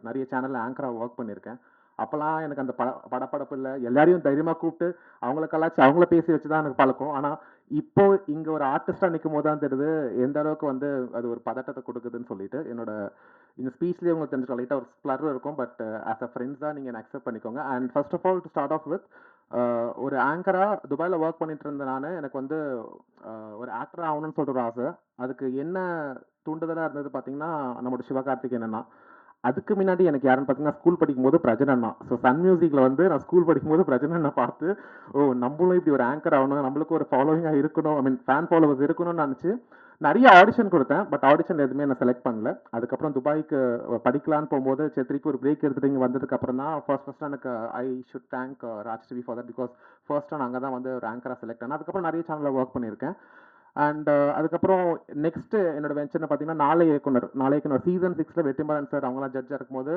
[SPEAKER 8] நிறைய சேனலில் ஆங்கராக ஒர்க் பண்ணியிருக்கேன். அப்போல்லாம் எனக்கு அந்த படப்படப்பு இல்லை. எல்லாரையும் தைரியமாக கூப்பிட்டு அவங்களுக்கெல்லாம் அவங்கள பேசி வச்சு தான் எனக்கு பழக்கம். ஆனால் இப்போ இங்கே ஒரு ஆர்டிஸ்டாக நிற்கும் போது தான் தெரியுது எந்த அளவுக்கு வந்து அது ஒரு பதட்டத்தை கொடுக்குதுன்னு சொல்லிட்டு. என்னோட இந்த ஸ்பீச்லேயே உங்களுக்கு தெரிஞ்சுக்கலாம், லைட்டாக ஒரு ஸ்ப்ளர் இருக்கும். பட் ஆஸ் அ ஃப்ரெண்ட்ஸ் தான் நீங்கள் அக்செப்ட் பண்ணிக்கோங்க. And first of all to start off with
[SPEAKER 10] ஒரு ஆங்கராக துபாயில் ஒர்க் பண்ணிட்டு இருந்த நான் எனக்கு வந்து ஒரு ஆக்டர் ஆகணும்னு சொல்லிட்டு ஒரு ஆசை. அதுக்கு என்ன தூண்டுதலாக இருந்தது பார்த்தீங்கன்னா நம்மளோட சிவகார்த்திகேயன் அண்ணா. அதுக்கு முன்னாடி எனக்கு யாருன்னு பார்த்தீங்கன்னா ஸ்கூல் படிக்கும்போது பிரஜன் அண்ணா. ஸோ சன் மியூசிக்கில் வந்து நான் ஸ்கூல் படிக்கும்போது பிரஜன் அண்ணா பார்த்து நம்மளும் இப்படி ஒரு ஆங்கர் ஆகணும், நம்மளுக்கு ஒரு ஃபாலோவிங்காக இருக்கணும், ஐ மீன் ஃபேன் ஃபாலோவர்ஸ் இருக்கணும்னு நினச்சி நிறைய ஆடிஷன் கொடுத்தேன். பட் ஆடிஷன் எதுவுமே நான் செலக்ட் பண்ணல. அதுக்கப்புறம் துபாய்க்கு படிக்கலான்னு போகும்போது சரி திருப்பி ஒரு பிரேக் எடுத்துட்டு இங்கே வந்ததுக்கப்புறம் தான் ஃபர்ஸ்ட் எனக்கு I should thank Raj TV for that. Because first நான் அங்கே தான் வந்து ஒரு ஆங்கராக செலக்ட் ஆனேன். அதுக்கப்புறம் நிறைய சேனலில் ஒர்க் பண்ணியிருக்கேன். அண்ட் அதுக்கப்புறம் நெக்ஸ்ட் என்னோட வெஞ்சர்னு பார்த்தீங்கன்னா நாளை இயக்குனர் சீசன் 6 வெற்றிமாறன் சார் அவங்களாம் ஜட்ஜாக இருக்கும்போது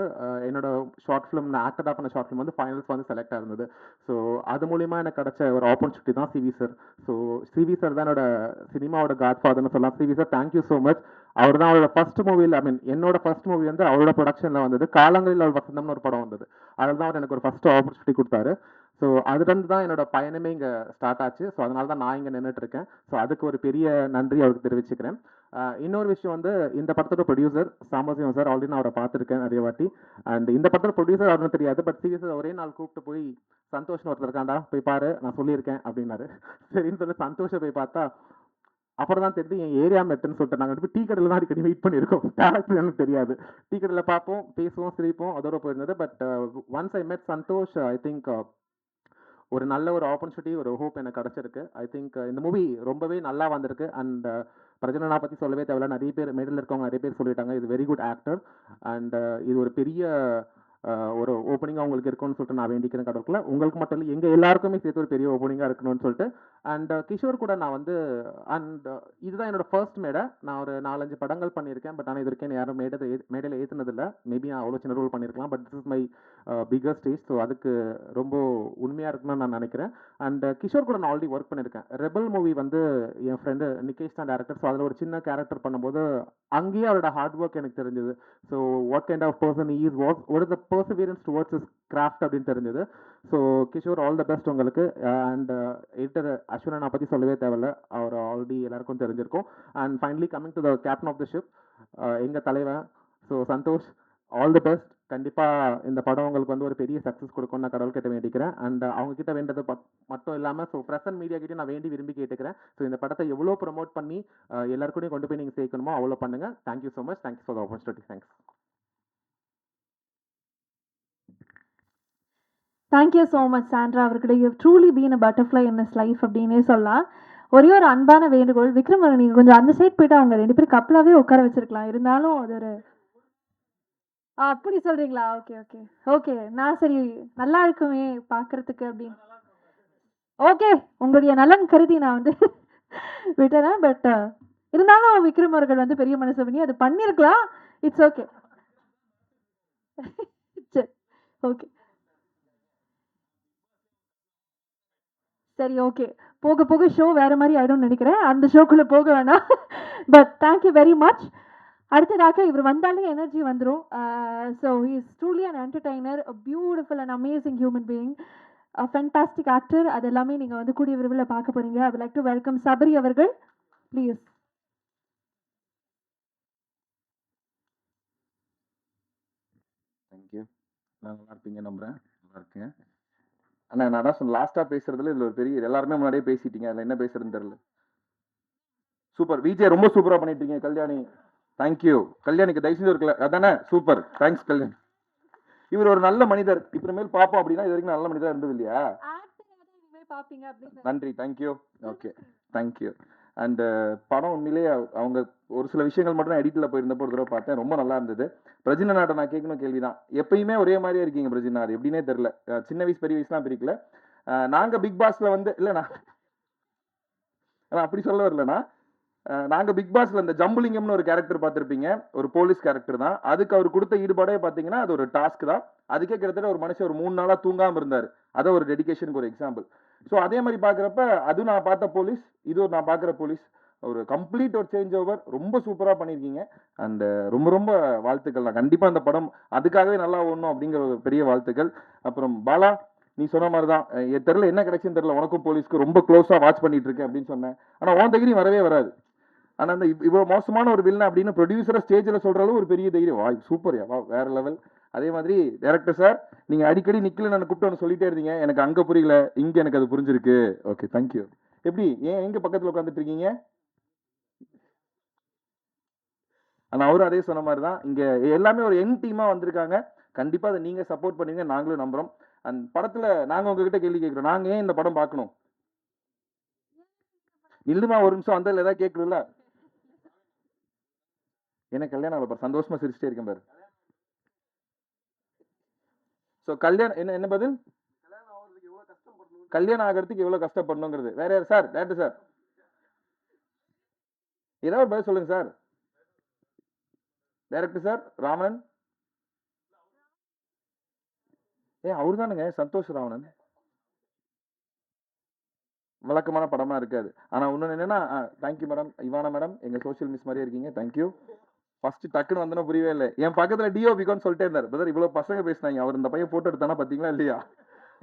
[SPEAKER 10] என்னோட ஷார்ட் ஃபிலிம் நான் ஆக்டடாக பண்ண ஷார்ட் ஃபிலிம் வந்து ஃபைனல்ஸ் வந்து செலக்ட் ஆயிருந்தது. ஸோ அது மூலிமா எனக்கு கிடைச்ச ஒரு ஆப்பர்ச்சுனிட்டி தான் CV sir. So CV sir தான் என்னோட சினிமாவோட காட் ஃபாதர்னு சொல்லலாம். CV sir thank you so much. அவர் தான் அவரோட ஃபர்ஸ்ட் மூவியில், ஐ மீன் என்னோட ஃபர்ஸ்ட் மூவி வந்து அவரோட ப்ரொடக்ஷனில் வந்தது. காலங்களில் அவர் வசந்தம்னு ஒரு படம் வந்தது. அதில் தான் அவர் எனக்கு ஒரு ஃபர்ஸ்ட் ஆப்பர்ச்சுனிட்டி கொடுத்தாரு. ஸோ அதுலேருந்து தான் என்னோட பயணமே இங்கே ஸ்டார்ட் ஆச்சு. ஸோ அதனால தான் நான் இங்கே நின்றுட்டு இருக்கேன். ஸோ அதுக்கு ஒரு பெரிய நன்றி அவருக்கு தெரிவிச்சுக்கிறேன். இன்னொரு விஷயம் வந்து இந்த படத்தோட ப்ரொடியூசர் சாம்பசிவம் சார், ஆல்ரெடி நான் அவரை பார்த்துருக்கேன் நிறைய வாட்டி. அண்ட் இந்த படத்தோட ப்ரொடியூசர் அவருன்னு தெரியாது. பட் சீரியஸாக ஒரே நாள் கூப்பிட்டு போய் சந்தோஷ்னு ஒருத்தர் இருக்காண்டா போய் பாரு நான் சொல்லியிருக்கேன் அப்படின்னாரு. சரின்னு சொல்லி சந்தோஷம் போய் பார்த்தா அப்புறம் தான் தெரியுது என் ஏரியா மெட்டுன்னு சொல்லிட்டு நாங்கள் போய் டீ கடையில் தான் அடிக்கடி வெயிட் பண்ணியிருக்கோம். டேரக்டர் எனக்கு தெரியாது. டீ கடையில் பார்ப்போம், பேசுவோம், சிரிப்போம், அதோட போயிருந்தது. பட் ஒன்ஸ் ஐ மெட் சந்தோஷ், ஐ திங்க் ஒரு நல்ல ஒரு ஆப்பர்ச்சுனிட்டி, ஒரு ஹோப் எனக்கு கிடச்சிருக்கு. ஐ திங்க் இந்த மூவி ரொம்பவே நல்லா வந்திருக்கு. அண்ட் பிரஜனா பற்றி சொல்லவே தேவையில்ல, நிறைய பேர் மேடல் இருக்கவங்க நிறைய பேர் சொல்லிட்டாங்க இது வெரி குட் ஆக்டர். அண்ட் இது ஒரு பெரிய ஒரு ஓப்பனிங்காக உங்களுக்கு இருக்கும்னு சொல்லிட்டு நான் வேண்டிக்கிறேன் கடவுளுக்குள்ள. உங்களுக்கு மட்டும் இல்லை எங்கள் எல்லாருக்குமே சேர்த்து ஒரு பெரிய ஓப்பனிங்காக இருக்கணும்னு சொல்லிட்டு. அண்ட் கிஷோர் கூட நான் வந்து இதுதான் என்னோட ஃபர்ஸ்ட் மேடை. நான் ஒரு 4-5 படங்கள் பண்ணியிருக்கேன். பட் ஆனால் இது வரைக்கும் யாரும் மேடையில் ஏற்றுனதில்லை. மேபி நான் அவ்வளோ சின்ன ரோல் பண்ணியிருக்கலாம். But this is my bigger stage. So அதுக்கு ரொம்ப உண்மையாக இருக்குன்னு நான் நினைக்கிறேன். அண்ட் கிஷோர் கூட நான் ஆல்ரெடி ஒர்க் பண்ணியிருக்கேன். ரெபல் மூவி வந்து என் ஃப்ரெண்டு நிகேஷ் தான் டேரக்டர். ஸோ அதில் ஒரு சின்ன கேரக்டர் பண்ணும்போது அங்கேயே அவரோட ஹார்ட் ஒர்க் எனக்கு தெரிஞ்சது. So what kind of person is what is the perseverance towards is craft அப்படின்னு தெரிஞ்சது. So Kishore all the best உங்களுக்கு. அண்ட் எடிட்டர் அஸ்வினா பற்றி சொல்லவே தேவையில்ல, அவர் ஆல்ரெடி எல்லாருக்கும் தெரிஞ்சிருக்கும். And finally coming to the captain of the ship எங்கள் தலைவன். So Santhosh all the best. கண்டிப்பாக இந்த படம் உங்களுக்கு வந்து ஒரு பெரிய சக்ஸஸ் கொடுக்கும்னு நான் கடவுள் கிட்ட வேண்டிக்கிறேன். அண்ட் அவங்க கிட்ட வேண்டது மட்டும் இல்லாமல் ஸோ ப்ரெசன்ட் மீடியா கிட்டே நான் விரும்பி கேட்டுக்கிறேன். ஸோ இந்த படத்தை எவ்வளோ ப்ரொமோட் பண்ணி எல்லாருக்கூடையும் கொண்டு போய் நீங்கள் சேர்க்கணுமோ அவ்வளோ பண்ணுங்கள். Thank you so much. Thanks for the opportunity. Thanks.
[SPEAKER 1] Thank you so much Sandra அவர்கிட்ட. You truly been a butterfly in is life அப்படின்னே சொல்லலாம். ஒரே ஒரு அன்பான வேண்டுகோள், விக்ரம் நீங்கள் கொஞ்சம் அந்த சைட் போயிட்டு அவங்க 2 பேரும் கப்பலாகவே உட்கார வச்சிருக்கலாம். இருந்தாலும் அது ஒரு அப்படி சொல்கிறீங்களா? Okay okay okay. நான் சரி நல்லா இருக்குமே பார்க்குறதுக்கு அப்படின்னு ஓகே உங்களுடைய நலன் கருதி நான் வந்து விட்டுறேன். பட் இருந்தாலும் விக்ரம் அவர்கள் வந்து பெரிய மனசு பண்ணி அது பண்ணியிருக்கலாம். It's okay. சரி ஓகே சரி ஓகே. போக போக ஷோ வேறு மாதிரி ஆகிடும்னு நினைக்கிறேன். அந்த ஷோக்குள்ளே போக வேணாம். But thank you very much. அடுத்ததாக இவர் வந்தாலே எனர்ஜி வந்துடும். So he is truly an entertainer, a beautiful and amazing human being, a fantastic actor. அது எல்லாமே நீங்கள் வந்து கூடிய விரைவில் பார்க்க போகிறீங்க. ஐ would like to welcome Sabari அவர்கள் ப்ளீஸ்.
[SPEAKER 11] தேங்க்யூ. நான் நல்லா இருப்பீங்க நம்புகிறேன். நல்லா இருக்கேன். ஆனால் நான் தான் சொன்ன லாஸ்ட்டாக பேசுகிறதுல இதில் ஒரு பெரிய எல்லாருமே முன்னாடியே பேசிட்டீங்க. அதில் என்ன பேசுறதுன்னு தெரியல. சூப்பர் விஜய், ரொம்ப சூப்பராக பண்ணிட்டீங்க. கல்யாணி தேங்க்யூ. கல்யாணிக்கு தயவு செஞ்சு ஒரு அதானே சூப்பர். தேங்க்ஸ் கல்யாணி. இவர் ஒரு நல்ல மனிதர். இப்புறமேல் பார்ப்போம் அப்படின்னா இது வரைக்கும் நல்ல மனிதராக இருந்தது இல்லையா? நன்றி. தேங்க்யூ. Okay thank you. அண்டு படம் உண்மையிலேயே அவங்க ஒரு சில விஷயங்கள் மட்டும் தான் எடிட்டில் போயிருந்தப்போ ஒரு தடவை பார்த்தேன். ரொம்ப நல்லா இருந்தது. பிரஜினா நாட்டை நான் கேட்கணும் கேள்வி தான். எப்பயுமே ஒரே மாதிரியே இருக்கீங்க பிரஜினா, அது எப்படின்னே தெரில. சின்ன வயசு பெரிய வயசுலாம் பிரிக்கல. நாங்கள் பிக் பாஸில் வந்து இல்லைண்ணா அப்படி சொல்ல வரலண்ணா. நாங்கள் பிக் பாஸில் இந்த ஜம்புலிங்கம்னு ஒரு கேரக்டர் பார்த்துருப்பீங்க. ஒரு போலீஸ் கேரக்டர் தான். அதுக்கு அவர் கொடுத்த ஈடுபாடே பார்த்தீங்கன்னா அது ஒரு டாஸ்க் தான். அதுக்கே கிட்டத்தட்ட ஒரு மனுஷன் ஒரு 3 நாளாக தூங்காமல் இருந்தார். அதை ஒரு டெடிகேஷனுக்கு ஒரு எக்ஸாம்பிள். ஸோ அதே மாதிரி பார்க்குறப்ப அதுவும் நான் பார்த்த போலீஸ், இது ஒரு நான் பார்க்குற போலீஸ், ஒரு கம்ப்ளீட் ஒரு சேஞ்ச் ஓவர். ரொம்ப சூப்பராக பண்ணியிருக்கீங்க. அண்ட் ரொம்ப ரொம்ப வாழ்த்துக்கள். நான் கண்டிப்பாக அந்த படம் அதுக்காகவே நல்லா ஓடணும் அப்படிங்கிற ஒரு பெரிய வாழ்த்துக்கள். அப்புறம் பாலா, நீ சொன்ன மாதிரி தான் என் தெரியல என்ன கிடைச்சுன்னு தெரியல, உனக்கும் போலீஸ்க்கு ரொம்ப க்ளோஸாக வாட்ச் பண்ணிட்டு இருக்கேன் அப்படின்னு சொன்னேன். ஆனால் உன் தைரியம் வரவே வராது. ஆனால் அந்த இவ்வளோ மோசமான ஒரு வில்லன் அப்படின்னு ப்ரொடியூசரை ஸ்டேஜில் சொல்கிற அளவு ஒரு பெரிய தைரியம். வா சூப்பர், வா வேற லெவல். அதே மாதிரி டைரக்டர் சார், நீங்க அடிக்கடி நிக்கல நான் கூப்பிட்டு சொல்லிட்டே இருந்தீங்க, எனக்கு அங்க புரியல, இங்க எனக்கு அது புரிஞ்சிருக்கு. Okay, thank you. எப்படி ஏன் எங்க பக்கத்துல உட்காந்துட்டு இருக்கீங்க? ஆனா அவரும் அதே சொன்ன மாதிரி தான், இங்க எல்லாமே ஒரு யங் டீமா வந்திருக்காங்க. கண்டிப்பா அதை நீங்க சப்போர்ட் பண்ணுவீங்க, நாங்களும் நம்புறோம். அந்த படத்துல நாங்க உங்ககிட்ட கேள்வி கேட்கிறோம், நாங்க ஏன் இந்த படம் பார்க்கணும்? நில்லுமா ஒரு நிமிஷம், வந்ததுல ஏதாவது கேட்கணும்ல. எனக்கு கல்யாணம் ஆகல பாரு, சந்தோஷமா சிரிச்சிட்டே இருக்கேன் பாரு. சோ கல்யாணம் என்ன என்ன பதில்? கல்யாணம் ஆகிறதுக்கு எவ்வளவு கஷ்டப்படணுங்கிறது. வேற யார் சார்? டேரக்டர் சார் ஏதாவது ஒரு பதில் சொல்லுங்க சார். Director sir Raman. அவரு தானுங்க சந்தோஷ் ராவணன். வழக்கமான படமா இருக்காது. ஆனா இன்னொன்னு என்னன்னா, தேங்க்யூ மேடம், இவானா மேடம், எங்க சோஷியல் மிஸ் மாதிரியே இருக்கீங்க, தேங்க்யூ. ஃபர்ஸ்ட் டக்குன்னு வந்தோன்னா புரியவே இல்லை. என் பக்கத்துல டிஓபிக்கான்னு சொல்லிட்டே இருந்தார், பிரதர் இவ்வளவு பசங்க பேசினாங்க, அவர் இந்த பையன் போட்டோ எடுத்தானா பாத்தீங்களா இல்லையா,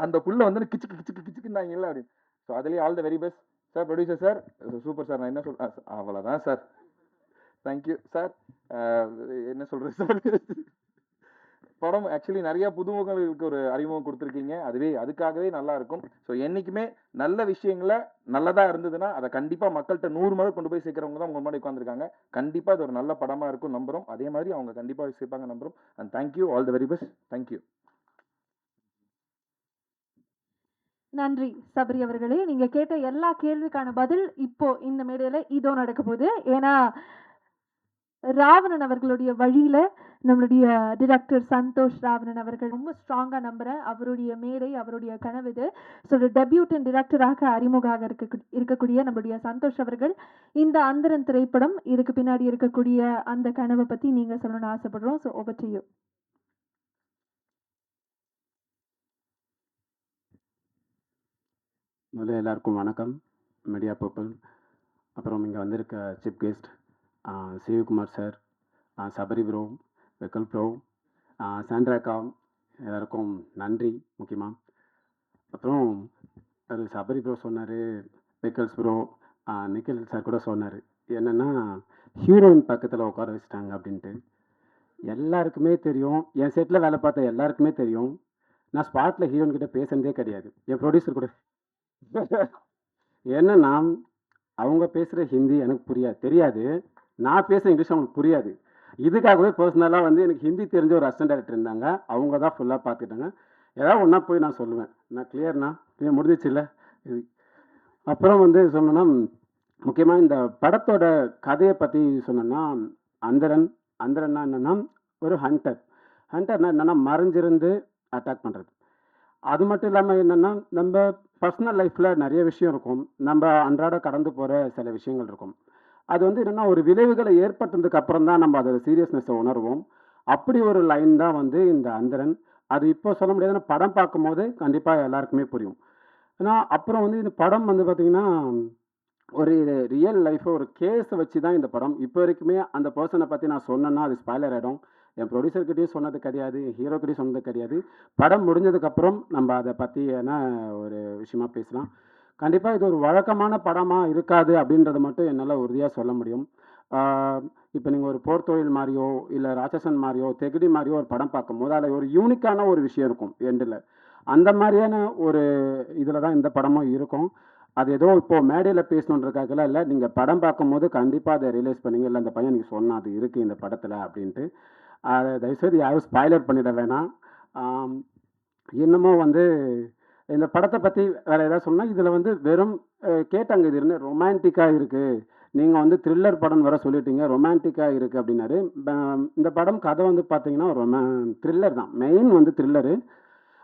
[SPEAKER 11] அந்த புள்ள வந்து கிச்சுக்கு கிச்சுக்கு கிச்சுக்குனாங்க இல்லை அப்படின்னு. ஸோ அதுலேயே all the very best sir. Producer sir super sir. நான் என்ன சொல் அவ்வளோதான் சார், தேங்க்யூ சார். என்ன சொல்றது சார், படம் ஆக்சுவலி நிறைய புதுமுகங்களுக்கு ஒரு அறிமுகம் கொடுத்துருக்கீங்க, அதுக்காகவே நல்லா இருக்கும். ஸோ என்னைக்குமே நல்ல விஷயங்களை நல்லதா இருந்ததுன்னா அதை கண்டிப்பா மக்கள்கிட்ட 100 முறை கொண்டு போய் சேர்க்கிறவங்க தான் உங்க முன்னாடி உட்காந்துருக்காங்க. கண்டிப்பா இது ஒரு நல்ல படமா இருக்கும் நம்புறோம். அதே மாதிரி அவங்க கண்டிப்பா சேர்ப்பாங்க நம்புறோம். And thank you, all the very best, thank you.
[SPEAKER 1] நன்றி சபரி அவர்களே. நீங்க கேட்ட எல்லா கேள்விக்கான பதில் இப்போ இந்த மேடையில இதோ நடக்க போகுது. ஏன்னா ராவணன் அவர்களுடைய வழியில நம்மளுடைய டிரெக்டர் சந்தோஷ் ராவணன் அவர்கள் ரொம்ப ஸ்ட்ராங்கா நம்புறேன். அவருடைய மேடை, அவருடைய கனவு இது. ஸோ டெபியூட்டன் டிரெக்டராக அறிமுகமாக இருக்கக்கூடிய நம்மளுடைய சந்தோஷ் அவர்கள் இந்த அந்தரன் திரைப்படம், இதுக்கு பின்னாடி இருக்கக்கூடிய அந்த கனவை பத்தி நீங்க சொல்லணும்னு ஆசைப்படுறோம். So over to you.
[SPEAKER 12] முதல்ல எல்லாருக்கும் வணக்கம், மீடியா பீப்புள். அப்புறம் இங்கே வந்திருக்க chief guest Sivakumar sir, Sabari bro, வெக்கல் ப்ரோ, சாண்ட்ராக்கா, எல்லாருக்கும் நன்றி முக்கியமாக. அப்புறம் அது சபரி ப்ரோ சொன்னார், வெக்கல்ஸ் ப்ரோ, நிக்கில் சார் கூட சொன்னார் என்னென்னா ஹீரோயின் பக்கத்தில் உட்கார வச்சுட்டாங்க அப்படின்ட்டு. எல்லாருக்குமே தெரியும், என் செட்டில் வேலை பார்த்த எல்லாருக்குமே தெரியும், நான் ஸ்பாட்டில் ஹீரோயின் கிட்டே பேசுனதே கிடையாது. என் ப்ரொடியூசர் கூட என்னன்னா அவங்க பேசுகிற ஹிந்தி எனக்கு தெரியாது, நான் பேசுகிற இங்கிலீஷ் அவங்களுக்கு புரியாது. இதுக்காகவே பர்சனலாக வந்து எனக்கு ஹிந்தி தெரிஞ்ச ஒரு அசிஸ்டன்ட் டைரக்டர் இருந்தாங்க, அவங்க தான் ஃபுல்லாக பார்த்துட்டாங்க. ஏதாவது ஒன்றா போய் நான் சொல்லுவேன், நான் கிளியர்னா முடிஞ்சிச்சு இல்லை இது. அப்புறம் வந்து சொன்னோன்னா முக்கியமாக இந்த படத்தோட கதையை பற்றி சொன்னோன்னா, அந்தரன்னா என்னென்னா ஒரு ஹண்டர்னா என்னென்னா மறைஞ்சிருந்து அட்டாக் பண்ணுறது. அது மட்டும் இல்லாமல் என்னென்னா நம்ம பர்சனல் லைஃப்பில் நிறைய விஷயம் இருக்கும், நம்ம அன்றாட கடந்து போகிற சில விஷயங்கள் இருக்கும். அது வந்து என்னென்னா ஒரு விளைவுகளை ஏற்பட்டதுக்கு அப்புறம் தான் நம்ம அதோட சீரியஸ்னஸை உணர்வோம். அப்படி ஒரு லைன் தான் வந்து இந்த அந்தரன். அது இப்போ சொல்ல முடியாது, படம் பார்க்கும்போது கண்டிப்பாக எல்லாருக்குமே புரியும். ஏன்னா அப்புறம் வந்து இந்த படம் வந்து பார்த்திங்கன்னா ஒரு ரியல் லைஃப்பை ஒரு கேஸை வச்சு தான் இந்த படம். இப்போ வரைக்குமே அந்த பர்சனை பற்றி நான் சொன்னேன்னா அது ஸ்பாய்லர் ஆகிடும். என் ப்ரொடியூசர்கிட்டையும் சொன்னது கிடையாது, என் ஹீரோக்கிட்டையும் சொன்னது கிடையாது. படம் முடிஞ்சதுக்கப்புறம் நம்ம அதை பற்றியான ஒரு விஷயமா பேசலாம். கண்டிப்பாக இது ஒரு வழக்கமான படமாக இருக்காது அப்படின்றத மட்டும் என்னால் உறுதியாக சொல்ல முடியும். இப்போ நீங்கள் ஒரு போர் தொழில் மாதிரியோ இல்லை ராட்சசன் மாதிரியோ தெகுடி மாதிரியோ ஒரு படம் பார்க்கும்போது அதில் ஒரு யூனிக்கான ஒரு விஷயம் இருக்கும் எண்டில். அந்த மாதிரியான ஒரு இதில் தான் இந்த படமும் இருக்கும். அது ஏதோ இப்போது மேடையில் பேசணுன்றதுக்காகலாம் இல்லை, நீங்கள் படம் பார்க்கும்போது கண்டிப்பாக அதை ரியலைஸ் பண்ணீங்க, இல்லை அந்த பையன் நீங்கள் சொன்னால் அது இருக்குது இந்த படத்தில் அப்படின்ட்டு. அதை தயவுசெய்து யாரும் ஸ்பாய்லர் பண்ணிட வேணாம். இன்னமும் வந்து இந்த படத்தை பற்றி வேறு ஏதாவது சொன்னால் இதில் வந்து வெறும் கேட்டாங்க, இது இருந்து ரொமான்டிக்காக இருக்குது, நீங்கள் வந்து த்ரில்லர் படம் வர சொல்லிட்டீங்க, ரொமான்டிக்காக இருக்குது அப்படின்னாரு. இந்த படம் கதை வந்து பார்த்தீங்கன்னா த்ரில்லர் தான், மெயின் வந்து த்ரில்லரு.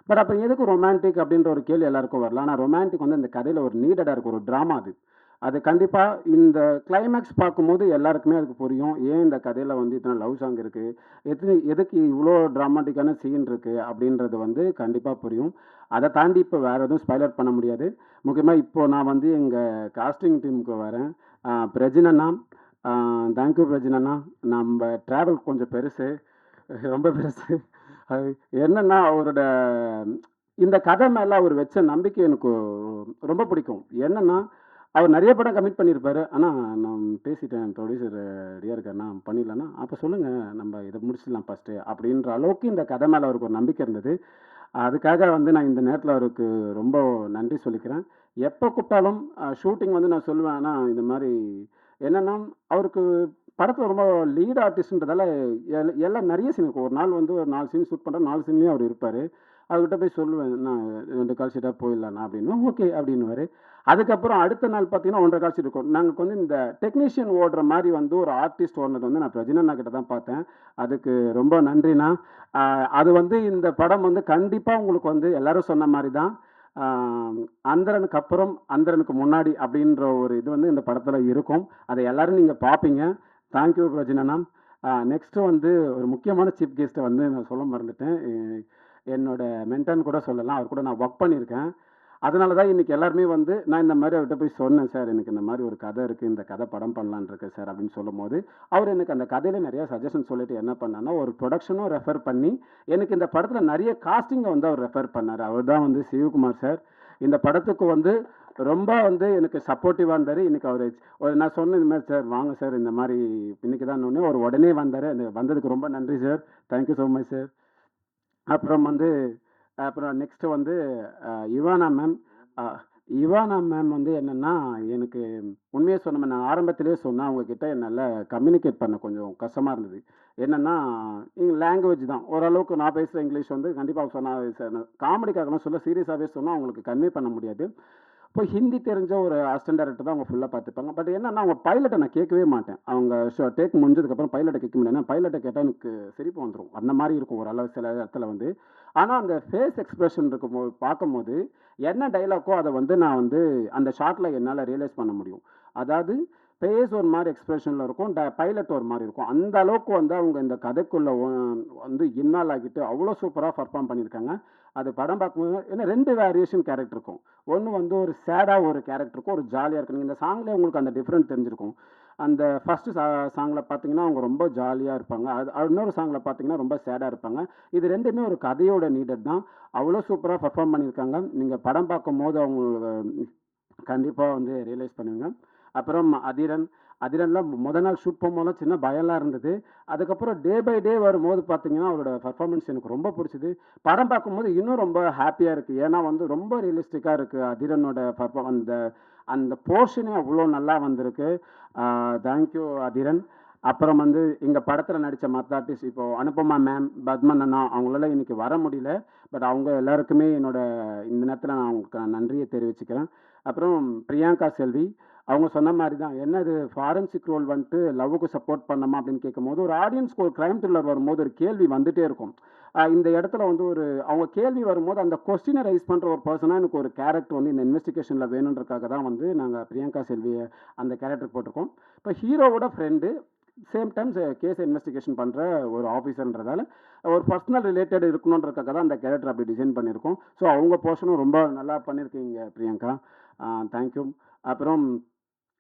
[SPEAKER 12] பட் அப்போ எதுக்கு ரொமான்டிக் அப்படின்ற ஒரு கேள்வி எல்லாருக்கும் வரலாம். ஆனால் ரொமான்டிக் வந்து இந்த கதையில் ஒரு நீடடாக இருக்கும், ஒரு ட்ராமா. அது கண்டிப்பாக இந்த கிளைமேக்ஸ் பார்க்கும்போது எல்லாருக்குமே அதுக்கு புரியும், ஏன் இந்த கதையில் வந்து இத்தனை லவ் சாங் இருக்குது, எதுக்கு இவ்வளோ ட்ராமாட்டிக்கான சீன் இருக்குது அப்படின்றது வந்து கண்டிப்பாக புரியும். அதை தாண்டி இப்போ வேறு எதுவும் ஸ்பாய்லர் பண்ண முடியாது. முக்கியமாக இப்போது நான் வந்து எங்கள் காஸ்டிங் டீமுக்கு வரேன். பிரஜினண்ணா, தேங்க்யூ பிரஜினண்ணா. நம்ம ட்ராவல் கொஞ்சம் பெருசு, ரொம்ப பெருசு. அது என்னென்னா அவரோட இந்த கதை மேலே அவர் வச்ச நம்பிக்கை எனக்கு ரொம்ப பிடிக்கும். என்னென்னா அவர் நிறைய படம் கமிட் பண்ணியிருப்பாரு. ஆனால் நான் பேசிட்டேன், ப்ரொடியூசர் ரெடியாக இருக்காருண்ணா பண்ணிடலான்னா, அப்போ சொல்லுங்கள் நம்ம இதை முடிச்சிடலாம் ஃபஸ்ட்டு அப்படின்ற அளவுக்கு இந்த கதை மேலே அவருக்கு ஒரு நம்பிக்கை இருந்தது. அதுக்காக வந்து நான் இந்த நேரத்தில் அவருக்கு ரொம்ப நன்றி சொல்லிக்கிறேன். எப்போ கூப்பிட்டாலும் ஷூட்டிங் வந்து நான் சொல்லுவேன். ஆனால் இந்த மாதிரி என்னென்னா அவருக்கு படத்தில் ரொம்ப லீட் ஆர்டிஸ்ட்ன்றதால எல்லாம் நிறைய சீன் இருக்கும். ஒரு நாள் வந்து ஒரு 4 சீன் ஷூட் பண்ணுறேன், 4 சீன்லேயும் அவர் இருப்பார். அவர்கிட்ட போய் சொல்லுவேன், நான் 2 கால் ஷீட்டாக போயிடலாண்ணா அப்படின்னு. ஓகே அப்படின்னுவார். அதுக்கப்புறம் அடுத்த நாள் பார்த்தீங்கன்னா 1.5 கால் ஷீட் இருக்கும். நாங்கள் வந்து இந்த டெக்னீஷியன் ஓடுற மாதிரி வந்து ஒரு ஆர்டிஸ்ட் ஓடுனது வந்து நான் பிரஜினண்ணா கிட்ட தான் பார்த்தேன். அதுக்கு ரொம்ப நன்றிண்ணா. அது வந்து இந்த படம் வந்து கண்டிப்பாக உங்களுக்கு வந்து எல்லாரும் சொன்ன மாதிரி தான் அந்தரனுக்கு அப்புறம் அந்தரனுக்கு முன்னாடி அப்படின்ற ஒரு இது வந்து இந்த படத்தில் இருக்கும். அதை எல்லாரும் நீங்கள் பார்ப்பீங்க. தேங்க்யூ பிரஜினண்ணா. நெக்ஸ்ட்டு வந்து ஒரு முக்கியமான சீஃப் கெஸ்ட்டை வந்து நான் சொல்ல மறந்துட்டேன். என்னோட மென்டான்னு கூட சொல்லலாம். அவர் கூட நான் ஒர்க் பண்ணியிருக்கேன். அதனால தான் இன்றைக்கி எல்லாருமே வந்து நான் இந்த மாதிரி அவர்கிட்ட போய் சொன்னேன், சார் எனக்கு இந்த மாதிரி ஒரு கதை இருக்குது, இந்த கதை படம் பண்ணலான் இருக்கேன் சார் அப்படின்னு சொல்லும்போது அவர் எனக்கு அந்த கதையில் நிறையா சஜஷன் சொல்லிட்டு என்ன பண்ணார்னா ஒரு ப்ரொடக்ஷனும் ரெஃபர் பண்ணி எனக்கு இந்த படத்தில் நிறைய காஸ்டிங்கை வந்து அவர் ரெஃபர் பண்ணார். அவர் தான் வந்து சிவகுமார் சார். இந்த படத்துக்கு வந்து ரொம்ப வந்து எனக்கு சப்போர்ட்டிவாக இருந்தார். இன்றைக்கி அவர் நான் சொன்ன இந்த மாதிரி சார் வாங்க சார் இந்த மாதிரி இன்றைக்கி தான் ஒன்று அவர் உடனே வந்தார். வந்ததுக்கு ரொம்ப நன்றி sir. Thank you so much sir. அப்புறம் நெக்ஸ்ட்டு வந்து இவானா மேம். இவானா மேம் வந்து என்னென்னா எனக்கு உண்மையை சொன்ன நான் ஆரம்பத்திலே சொன்னேன், அவங்கக்கிட்ட என்னால் கம்யூனிகேட் பண்ண கொஞ்சம் கஷ்டமாக இருந்தது. என்னென்னா லாங்குவேஜ் தான் ஓரளவுக்கு நான் பேசுகிற இங்கிலீஷ் வந்து கண்டிப்பாக சொன்னால் காமெடிக்காகலாம் சொல்ல சீரியஸாகவே சொன்னால் அவங்களுக்கு கன்வே பண்ண முடியாது. இப்போ ஹிந்தி தெரிஞ்ச ஒரு அசிஸ்டன்ட் டைரக்டர் தான் அவங்க ஃபுல்லாக பார்த்துப்பாங்க. பட் என்னன்னா அவங்க பைலட்டை நான் கேட்கவே மாட்டேன். அவங்க டேக் முடிஞ்சதுக்கப்புறம் பைலட்டை கேட்க முடியாது. பைலட்டை கேட்டால் எனக்கு சிரிப்பு வந்துடும். அந்த மாதிரி இருக்கும் ஓரளவு சில இடத்துல வந்து. ஆனால் அந்த ஃபேஸ் எக்ஸ்பிரஷன் இருக்கும்போது பார்க்கும்போது என்ன டைலாக்கோ அதை வந்து நான் வந்து அந்த ஷார்ட்டில் என்னால் ரியலைஸ் பண்ண முடியும். அதாவது ஃபேஸ் ஒரு மாதிரி எக்ஸ்பிரஷனில் இருக்கும், பைலட் ஒரு மாதிரி இருக்கும். அந்த அளவுக்கு வந்து அவங்க இந்த கதைக்குள்ளே வந்து இன்வால்வ் ஆகிட்டு அவ்வளோ சூப்பராக பர்ஃபார்ம் பண்ணியிருக்காங்க. அது படம் பார்க்கும்போது ஏன்னா 2 வேரியேஷன் கேரக்டர் இருக்கும். ஒன்று வந்து ஒரு சேடாக ஒரு கேரக்டர் இருக்கும், ஒரு ஜாலியாக இருக்கும். நீங்கள் இந்த சாங்லேயே உங்களுக்கு அந்த டிஃப்ரெண்ட் தெரிஞ்சிருக்கும். அந்த ஃபஸ்ட்டு சாங்கில் பார்த்தீங்கன்னா அவங்க ரொம்ப ஜாலியாக இருப்பாங்க. இன்னொரு சாங்கில் பார்த்தீங்கன்னா ரொம்ப சேடாக இருப்பாங்க. இது 2மே ஒரு கதையோட நீடட் தான். அவ்வளோ சூப்பராக பர்ஃபார்ம் பண்ணியிருக்காங்க. நீங்கள் படம் பார்க்கும்போது அவங்க கண்டிப்பாக வந்து ரியலைஸ் பண்ணுவீங்க. அப்புறம் அதிரனில் முதல் நாள் ஷூட் போகும்போதெல்லாம் சின்ன பயம்லாம் இருந்தது. அதுக்கப்புறம் டே பை டே வரும்போது பார்த்தீங்கன்னா அவரோட பர்ஃபார்மன்ஸ் எனக்கு ரொம்ப பிடிச்சிது. படம் பார்க்கும்போது இன்னும் ரொம்ப ஹாப்பியாக இருக்குது. ஏன்னா வந்து ரொம்ப ரியலிஸ்டிக்காக இருக்குது அதிரனோட அந்த போர்ஷனே அவ்வளோ நல்லா வந்திருக்கு. தேங்க்யூ அதிரன். அப்புறம் வந்து எங்கள் படத்தில் நடித்த மற்ற ஆர்டிஸ்ட் இப்போது அனுபமா மேம், பத்மன் அண்ணா அவங்களால இன்றைக்கி வர முடியல. பட் அவங்க எல்லாருக்குமே இந்த நேரத்தில் நான் அவங்களுக்கு நன்றியை தெரிவிச்சுக்கிறேன். அப்புறம் பிரியங்கா செல்வி அவங்க சொன்ன மாதிரி தான் என்னது ஃபாரன்சிக் ரோல் வந்துட்டு லவ்வுக்கு சப்போர்ட் பண்ணமா அப்படின்னு கேட்கும்போது ஒரு ஆடியன்ஸ்க்கு ஒரு க்ரைம் த்ரில்லர் வரும்போது ஒரு கேள்வி வந்துகிட்டே இருக்கும். இந்த இடத்துல வந்து அவங்க கேள்வி வரும்போது அந்த கொஸ்டினை ரைஸ் பண்ணுற ஒரு பர்சனாக எனக்கு ஒரு கேரக்டர் வந்து இந்த இன்வெஸ்டிகேஷனில் வேணுன்றக்காக தான் வந்து நாங்கள் பிரியங்கா செல்வியை அந்த கேரக்டர் போட்டிருக்கோம். இப்போ ஹீரோவோட ஃப்ரெண்டு சேம் டைம்ஸ் கேஸை இன்வெஸ்டிகேஷன் பண்ணுற ஒரு ஆஃபீஸர்ன்றதால ஒரு பர்சனல் ரிலேட்டட் இருக்கணுன்றக்காக தான் அந்த கேரக்டர் அப்படி டிசைன் பண்ணியிருக்கோம். ஸோ அவங்க போர்ஷனும் ரொம்ப நல்லா பண்ணியிருக்கீங்க பிரியங்கா. தேங்க்யூ. அப்புறம்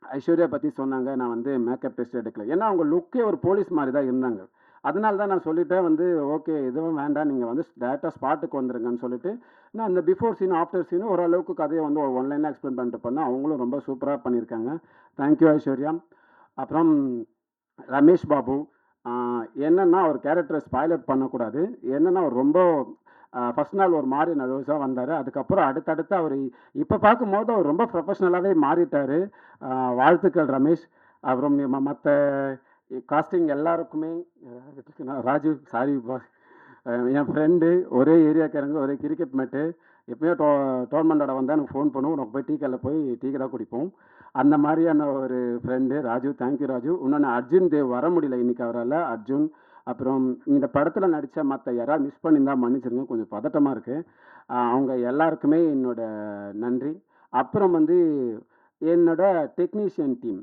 [SPEAKER 12] ஐஸ்வர்யா பற்றி சொன்னாங்க, நான் வந்து மேக்கப் டெஸ்ட் எடுக்கல. ஏன்னா அவங்க லுக்கே ஒரு போலீஸ் மாதிரி தான் இருந்தாங்க. அதனால தான் நான் சொல்லிட்டேன் வந்து ஓகே எதுவும் வேண்டாம், நீங்கள் வந்து டேரெக்டாக ஸ்பாட்டுக்கு வந்துருங்கன்னு சொல்லிட்டு நான் இந்த பிஃபோர் சீன் ஆஃப்டர் சீனும் ஓரளவுக்கு கதையை வந்து ஒரு ஒன்லைனில் எக்ஸ்பிளைன் பண்ணிட்டு பண்ணேன். அவங்களும் ரொம்ப சூப்பராக பண்ணியிருக்காங்க. தேங்க்யூ ஐஸ்வர்யா. அப்புறம் ரமேஷ் பாபு என்னென்னா அவர் கேரக்டரை ஸ்பாய்லர் பண்ணக்கூடாது. என்னென்னா அவர் ரொம்ப ஃபஸ்ட் நாள் ஒரு மாதிரி நர்வஸாக வந்தார். அதுக்கப்புறம் அடுத்தடுத்து அவர் இப்போ பார்க்கும்போது அவர் ரொம்ப ப்ரொஃபஷ்னலாகவே மாறிட்டார். வாழ்த்துக்கள் ரமேஷ். அப்புறம் மற்ற காஸ்டிங் எல்லாருக்குமே ராஜு சாரி பாஸ் என் ஃப்ரெண்டு ஒரே ஏரியாக்காரங்க ஒரே கிரிக்கெட் மேட்டு எப்போயோ டோர்னமெண்டோட வந்தால் எனக்கு ஃபோன் பண்ணுவோம், உனக்கு போய் டீ கடையில் போய் டீ கடை குடிப்போம். அந்த மாதிரியான ஒரு ஃப்ரெண்டு ராஜு. தேங்க்யூ ராஜு. இன்னொன்று அர்ஜுன் தேவ் வர முடியல இன்றைக்கி அவரால். அர்ஜுன். அப்புறம் இந்த படத்தில் நடித்த மற்ற யாராவது மிஸ் பண்ணியிருந்தா மன்னிச்சிருங்க, கொஞ்சம் பதட்டமாக இருக்குது. அவங்க எல்லாருக்குமே என்னோட நன்றி. அப்புறம் வந்து என்னோட டெக்னீஷியன் டீம்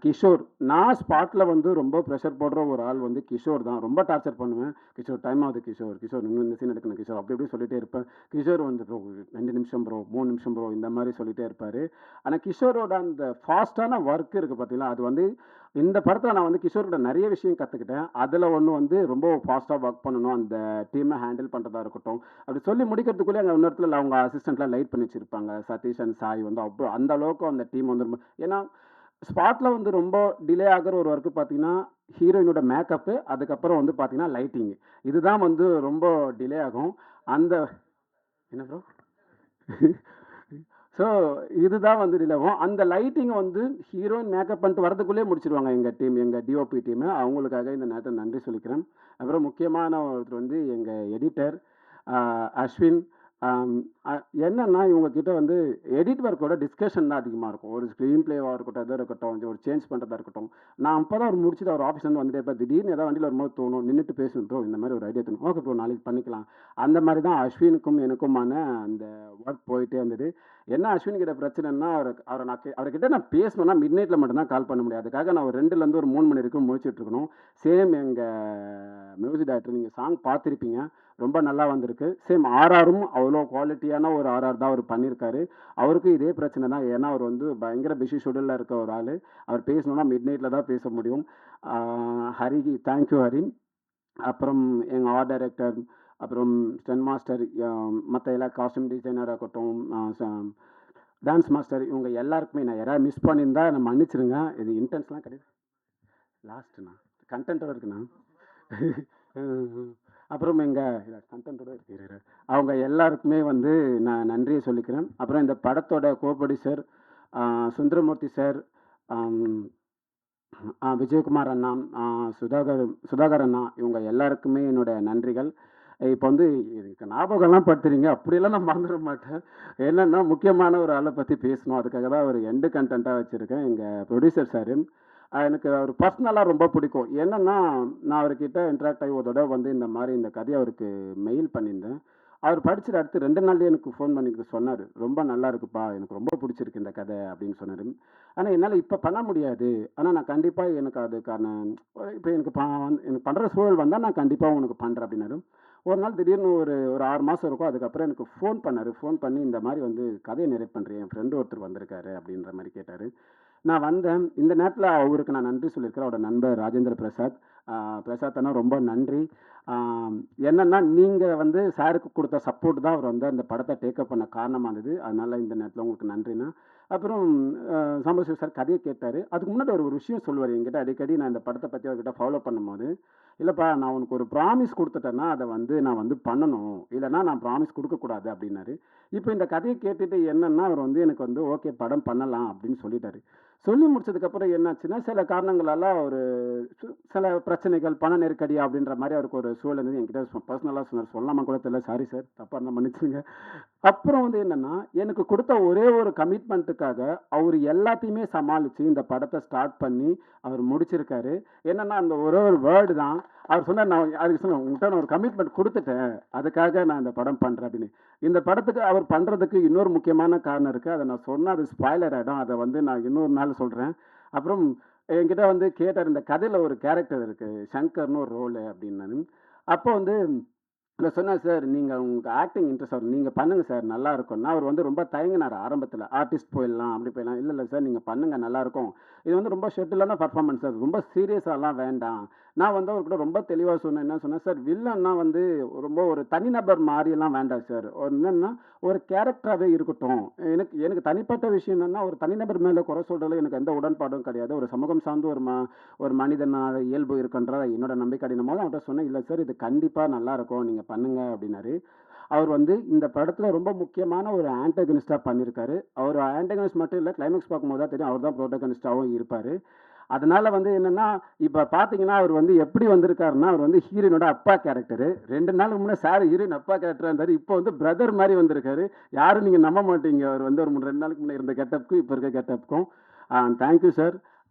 [SPEAKER 12] கிஷோர், நான் ஸ்பாட்டில் வந்து ரொம்ப ப்ரெஷர் போடுற ஒரு ஆள் வந்து கிஷோர் தான். ரொம்ப டார்ச்சர் பண்ணுவேன். கிஷோர் டைம் ஆகுது, கிஷோர் கிஷோர் இன்னும் இந்த சீன் எடுக்கணும் கிஷோர், அப்படி இப்படி சொல்லிட்டே இருப்பேன். கிஷோர் வந்து ப்ரோ 2 நிமிஷம் ப்ரோ 3 நிமிஷம் ப்ரோ இந்த மாதிரி சொல்லிட்டே இருப்பார். ஆனால் கிஷோரோட அந்த ஃபாஸ்ட்டான ஒர்க் இருக்குது பார்த்தீங்களா, அது வந்து இந்த படத்தில் நான் வந்து கிஷோரோட நிறைய விஷயம் கற்றுக்கிட்டேன். அதில் ஒன்று வந்து ரொம்ப ஃபாஸ்ட்டாக ஒர்க் பண்ணணும், அந்த டீமை ஹேண்டில் பண்ணுறதா இருக்கட்டும். அப்படி சொல்லி முடிக்கிறதுக்குள்ளே அங்கே இன்னொரு இடத்துல அவங்க அசிஸ்டண்ட்லாம் லைட் பண்ணி வச்சுருப்பாங்க. சதீஷ் அண்ட் சாய் வந்து அவ்வளோ அந்த அளவுக்கு அந்த டீம் வந்து ஏன்னா ஸ்பாட்டில் வந்து ரொம்ப டிலே ஆகிற ஒரு ஒர்க்கு பார்த்தீங்கன்னா ஹீரோயினோட மேக்கப்பு, அதுக்கப்புறம் வந்து பார்த்தீங்கன்னா லைட்டிங், இதுதான் வந்து ரொம்ப டிலே ஆகும். அந்த என்ன ப்ரோ ஸோ இதுதான் வந்து டிலே ஆகும். அந்த லைட்டிங் வந்து ஹீரோயின் மேக்கப் பண்ணிட்டு வரதுக்குள்ளே முடிச்சிருவாங்க எங்கள் டீம், எங்கள் டிஓபி டீமு. அவங்களுக்காக இந்த நேரத்தில் நன்றி சொல்லிக்கிறேன். அப்புறம் முக்கியமான ஒருத்தர் வந்து எங்கள் எடிட்டர் அஸ்வின். என்னன்னா இவங்கக்கிட்ட வந்து எடிட் ஒர்க்கோட டிஸ்கஷன் தான் அதிகமாக இருக்கும். ஒரு ஸ்க்ரீன் பிளேவாக இருக்கட்டும், எதாக இருக்கட்டும், ஒரு சேஞ்ச் பண்ணுறதா இருக்கட்டும். நான் அப்போ தான் அவர் முடிச்சுட்டு அவர் ஆஃபீஸ்லேருந்து வந்துட்டே இருப்பேன். திடீர்னு ஏதாவது வண்டியில் வரும்போது தோணும், நின்றுட்டு பேசணும் ப்ரோ, இந்த மாதிரி ஒரு ஐடியா தோணும். ஓகே ப்ரோ நாளைக்கு பண்ணிக்கலாம். அந்த மாதிரி தான் அஸ்வினுக்கும் எனக்குமான அந்த ஒர்க் போயிட்டே இருந்தது. என்ன அஸ்வின் கிட்ட பிரச்சனைன்னா அவர்கிட்ட நான் பேசணும்னா மிட் நைட்டில் மட்டும்தான் கால் பண்ண முடியாது. அதுக்காக நான் ஒரு 2லேருந்து ஒரு 3 மணி வரைக்கும் முழிச்சிட்டு இருக்கணும். சேம் எங்கள் மியூசிக் டைரக்டர், நீங்கள் சாங் பார்த்துருப்பீங்க, ரொம்ப நல்லா வந்திருக்கு. சேம் ஆர்ஆரும் அவ்வளோ குவாலிட்டியான ஒரு ஆர்ஆர் தான் அவர் பண்ணியிருக்காரு. அவருக்கும் இதே பிரச்சனை தான். ஏன்னா அவர் வந்து பயங்கர பிஸி ஷெடியூலில் இருக்க ஒரு ஆள். அவர் பேசணுன்னா மிட் நைட்டில் தான் பேச முடியும். ஹரிக்கு தேங்க்யூ ஹரி. அப்புறம் எங்கள் ஆர்ட் டைரக்டர், அப்புறம் ஸ்டன் மாஸ்டர், மற்ற எல்லா காஸ்டியூம் டிசைனராக இருக்கட்டும், டான்ஸ் மாஸ்டர், இவங்க எல்லாருக்குமே நான் யாராவது மிஸ் பண்ணியிருந்தா நான் மன்னிச்சிருங்க. இது இன்டென்ஸ்லாம் கிடையாது. லாஸ்ட்டுண்ணா கண்டென்ட்டோட இருக்குண்ணா. அப்புறம் எங்கள் கண்டென்ட்டோட இருக்கிற அவங்க எல்லாருக்குமே வந்து நான் நன்றியை சொல்லிக்கிறேன். அப்புறம் இந்த படத்தோட கோப்ரொடியூசர் சுந்தரமூர்த்தி சார், விஜயகுமார் அண்ணா, சுதாகர் அண்ணா, இவங்க எல்லாருக்குமே என்னோட நன்றிகள். இப்போ வந்து எனக்கு ஞாபகம்லாம் படுத்துறீங்க, அப்படியெல்லாம் நான் மறந்துட மாட்டேன். என்னென்னா முக்கியமான ஒரு ஆளை பற்றி பேசணும், அதுக்காக தான் ஒரு எண்டு கண்டென்ட்டாக வச்சுருக்கேன். எங்கள் ப்ரொடியூசர் சார் எனக்கு அவர் பர்சனலாக ரொம்ப பிடிக்கும். என்னென்னா நான் அவர்கிட்ட இன்ட்ராக்ட் ஆகி ஒரு தடவை வந்து இந்த மாதிரி இந்த கதையை அவருக்கு மெயில் பண்ணியிருந்தேன். அவர் படிச்சுட்டு அடுத்து 2 நாள்லேயே எனக்கு ஃபோன் பண்ணி சொன்னார், ரொம்ப நல்லா இருக்குப்பா, எனக்கு ரொம்ப பிடிச்சிருக்கு இந்த கதை அப்படின்னு சொன்னார். ஆனால் என்னால் இப்போ பண்ண முடியாது, ஆனால் நான் கண்டிப்பாக எனக்கு அதுக்கான இப்போ எனக்கு பண்ணுற சூழல் வந்தால் நான் கண்டிப்பாக உனக்கு பண்ணுறேன் அப்படின்னாரு. ஒரு நாள் திடீர்னு ஒரு 6 மாதம் இருக்கும், அதுக்கப்புறம் எனக்கு ஃபோன் பண்ணார். ஃபோன் பண்ணி இந்த மாதிரி வந்து கதையை நரேட் பண்ணுறேன், என் ஃப்ரெண்டு ஒருத்தர் வந்திருக்காரு அப்படின்ற மாதிரி கேட்டார். நான் வந்தேன். இந்த நேரத்தில் அவருக்கு நான் நன்றி சொல்லியிருக்கிறேன். அவரோட நண்பர் ராஜேந்திர பிரசாத். பிரசாத் அண்ணா ரொம்ப நன்றி. என்னென்னா நீங்கள் வந்து சாருக்கு கொடுத்த சப்போர்ட் தான் அவர் வந்து அந்த படத்தை டேக்கப் பண்ண காரணமாக இருந்தது. அதனால் இந்த நேரத்தில் உங்களுக்கு நன்றிண்ணா. அப்புறம் சாம்பசிவ் சார் கதையை கேட்டார். அதுக்கு முன்னாடி ஒரு விஷயம் சொல்லுவார் என்கிட்ட அடிக்கடி. நான் இந்த படத்தை பற்றி அவர்கிட்ட ஃபாலோ பண்ணும்போது, இல்லைப்பா நான் உனக்கு ஒரு ப்ராமிஸ் கொடுத்துட்டேன்னா அதை வந்து நான் வந்து பண்ணணும், இல்லைனா நான் ப்ராமிஸ் கொடுக்கக்கூடாது அப்படின்னாரு. இப்போ இந்த கதையை கேட்டுட்டு என்னென்னா அவர் வந்து எனக்கு வந்து ஓகே படம் பண்ணலாம் அப்படின்னு சொல்லிட்டாரு. சொல்லி முடிச்சதுக்கப்புறம் என்னாச்சுன்னா சில காரணங்களால் ஒரு சில பிரச்சனைகள், பண நெருக்கடி அப்படின்ற மாதிரி அவருக்கு ஒரு சூழல் இருந்து என்கிட்ட பர்சனலாக சொன்னார். சொல்லாமா கூட தெரியல, சாரி சார் தப்பாக இருந்தால் மன்னிச்சுங்க. அப்புறம் வந்து என்னென்னா எனக்கு கொடுத்த ஒரே ஒரு கமிட்மெண்ட்டுக்காக அவர் எல்லாத்தையுமே சமாளித்து இந்த படத்தை ஸ்டார்ட் பண்ணி அவர் முடிச்சிருக்காரு. என்னென்னா அந்த ஒரே ஒரு வேர்டு தான் அவர் சொன்னார். நான் அதுக்கு சொன்னேன், உங்கள்கிட்ட நான் ஒரு கமிட்மெண்ட் கொடுத்துட்டேன், அதுக்காக நான் இந்த படம் பண்ணுறேன் அப்படின்னு. இந்த படத்துக்கு அவர் பண்ணுறதுக்கு இன்னொரு முக்கியமான காரணம் இருக்குது. அதை நான் சொன்னால் அது ஸ்பாய்லர் ஆகிடும், அதை வந்து நான் இன்னொரு நாள் சொல்கிறேன். அப்புறம் என்கிட்ட வந்து கேட்டார், இந்த கதையில் ஒரு கேரக்டர் இருக்குது சங்கர்னு ஒரு ரோலு அப்படின்னு. அப்போ வந்து நான் சொன்னேன், சார் நீங்கள் உங்களுக்கு ஆக்டிங் இன்ட்ரெஸ்ட் ஆகும், நீங்கள் பண்ணுங்கள் சார் நல்லா இருக்கும்னா. அவர் வந்து ரொம்ப தயங்கினார் ஆரம்பத்தில், ஆர்டிஸ்ட் போயிடலாம் அப்படி போயிடலாம். இல்லை சார் நீங்கள் பண்ணுங்கள் நல்லாயிருக்கும், இது வந்து ரொம்ப ஷெட்டிலான பர்ஃபார்மன்ஸ் சார், ரொம்ப சீரியஸாலாம் வேண்டாம். நான் வந்து அவர்கிட்ட ரொம்ப தெளிவாக சொன்னேன். என்ன சொன்னேன், சார் வில்லன்னா வந்து ரொம்ப ஒரு தனிநபர் மாதிரியெல்லாம் வேண்டாம் சார், ஒரு என்னென்னா ஒரு கேரக்டராகவே இருக்கட்டும். எனக்கு தனிப்பட்ட விஷயம் என்னென்னா ஒரு தனிநபர் மேலே குறை சொல்கிறதுல எனக்கு எந்த உடன்பாடும் கிடையாது. ஒரு சமூகம் சார்ந்து ஒரு மனிதனால இயல்பு இருக்குன்ற என்னோட நம்பிக்கை அப்படின்னும் போது அவர்கிட்ட சொன்னேன், இல்லை சார் இது கண்டிப்பாக நல்லாயிருக்கும் நீங்கள் பண்ணுங்க அப்படின்னாரு. அவர் வந்து இந்த படத்தில் ரொம்ப முக்கியமான ஒரு ஆன்டகனிஸ்டாக பண்ணியிருக்காரு. அவர் ஆன்டகனிஸ்ட் மட்டும் இல்லை, கிளைமேக்ஸ் பார்க்கும்போது தான் தெரியும் அவர் தான் ப்ரோட்டகனிஸ்டாகவும் இருப்பார். அதனால் வந்து என்னென்னா இப்போ பார்த்தீங்கன்னா அவர் வந்து எப்படி வந்திருக்காருன்னா, அவர் வந்து ஹீரோயினோட அப்பா கேரக்டரு. 2 நாளுக்கு முன்னே சார் ஹீரோயின் அப்பா கேரக்டராக இருந்தார், இப்போ வந்து பிரதர் மாதிரி வந்திருக்காரு. யாரும் நீங்கள் நம்ப மாட்டீங்க, அவர் வந்து ஒரு 2 நாளுக்கு முன்னே இருந்த கெட்டப்புக்கும் இப்போ இருக்க கெட்டப்புக்கும். Thank you sir.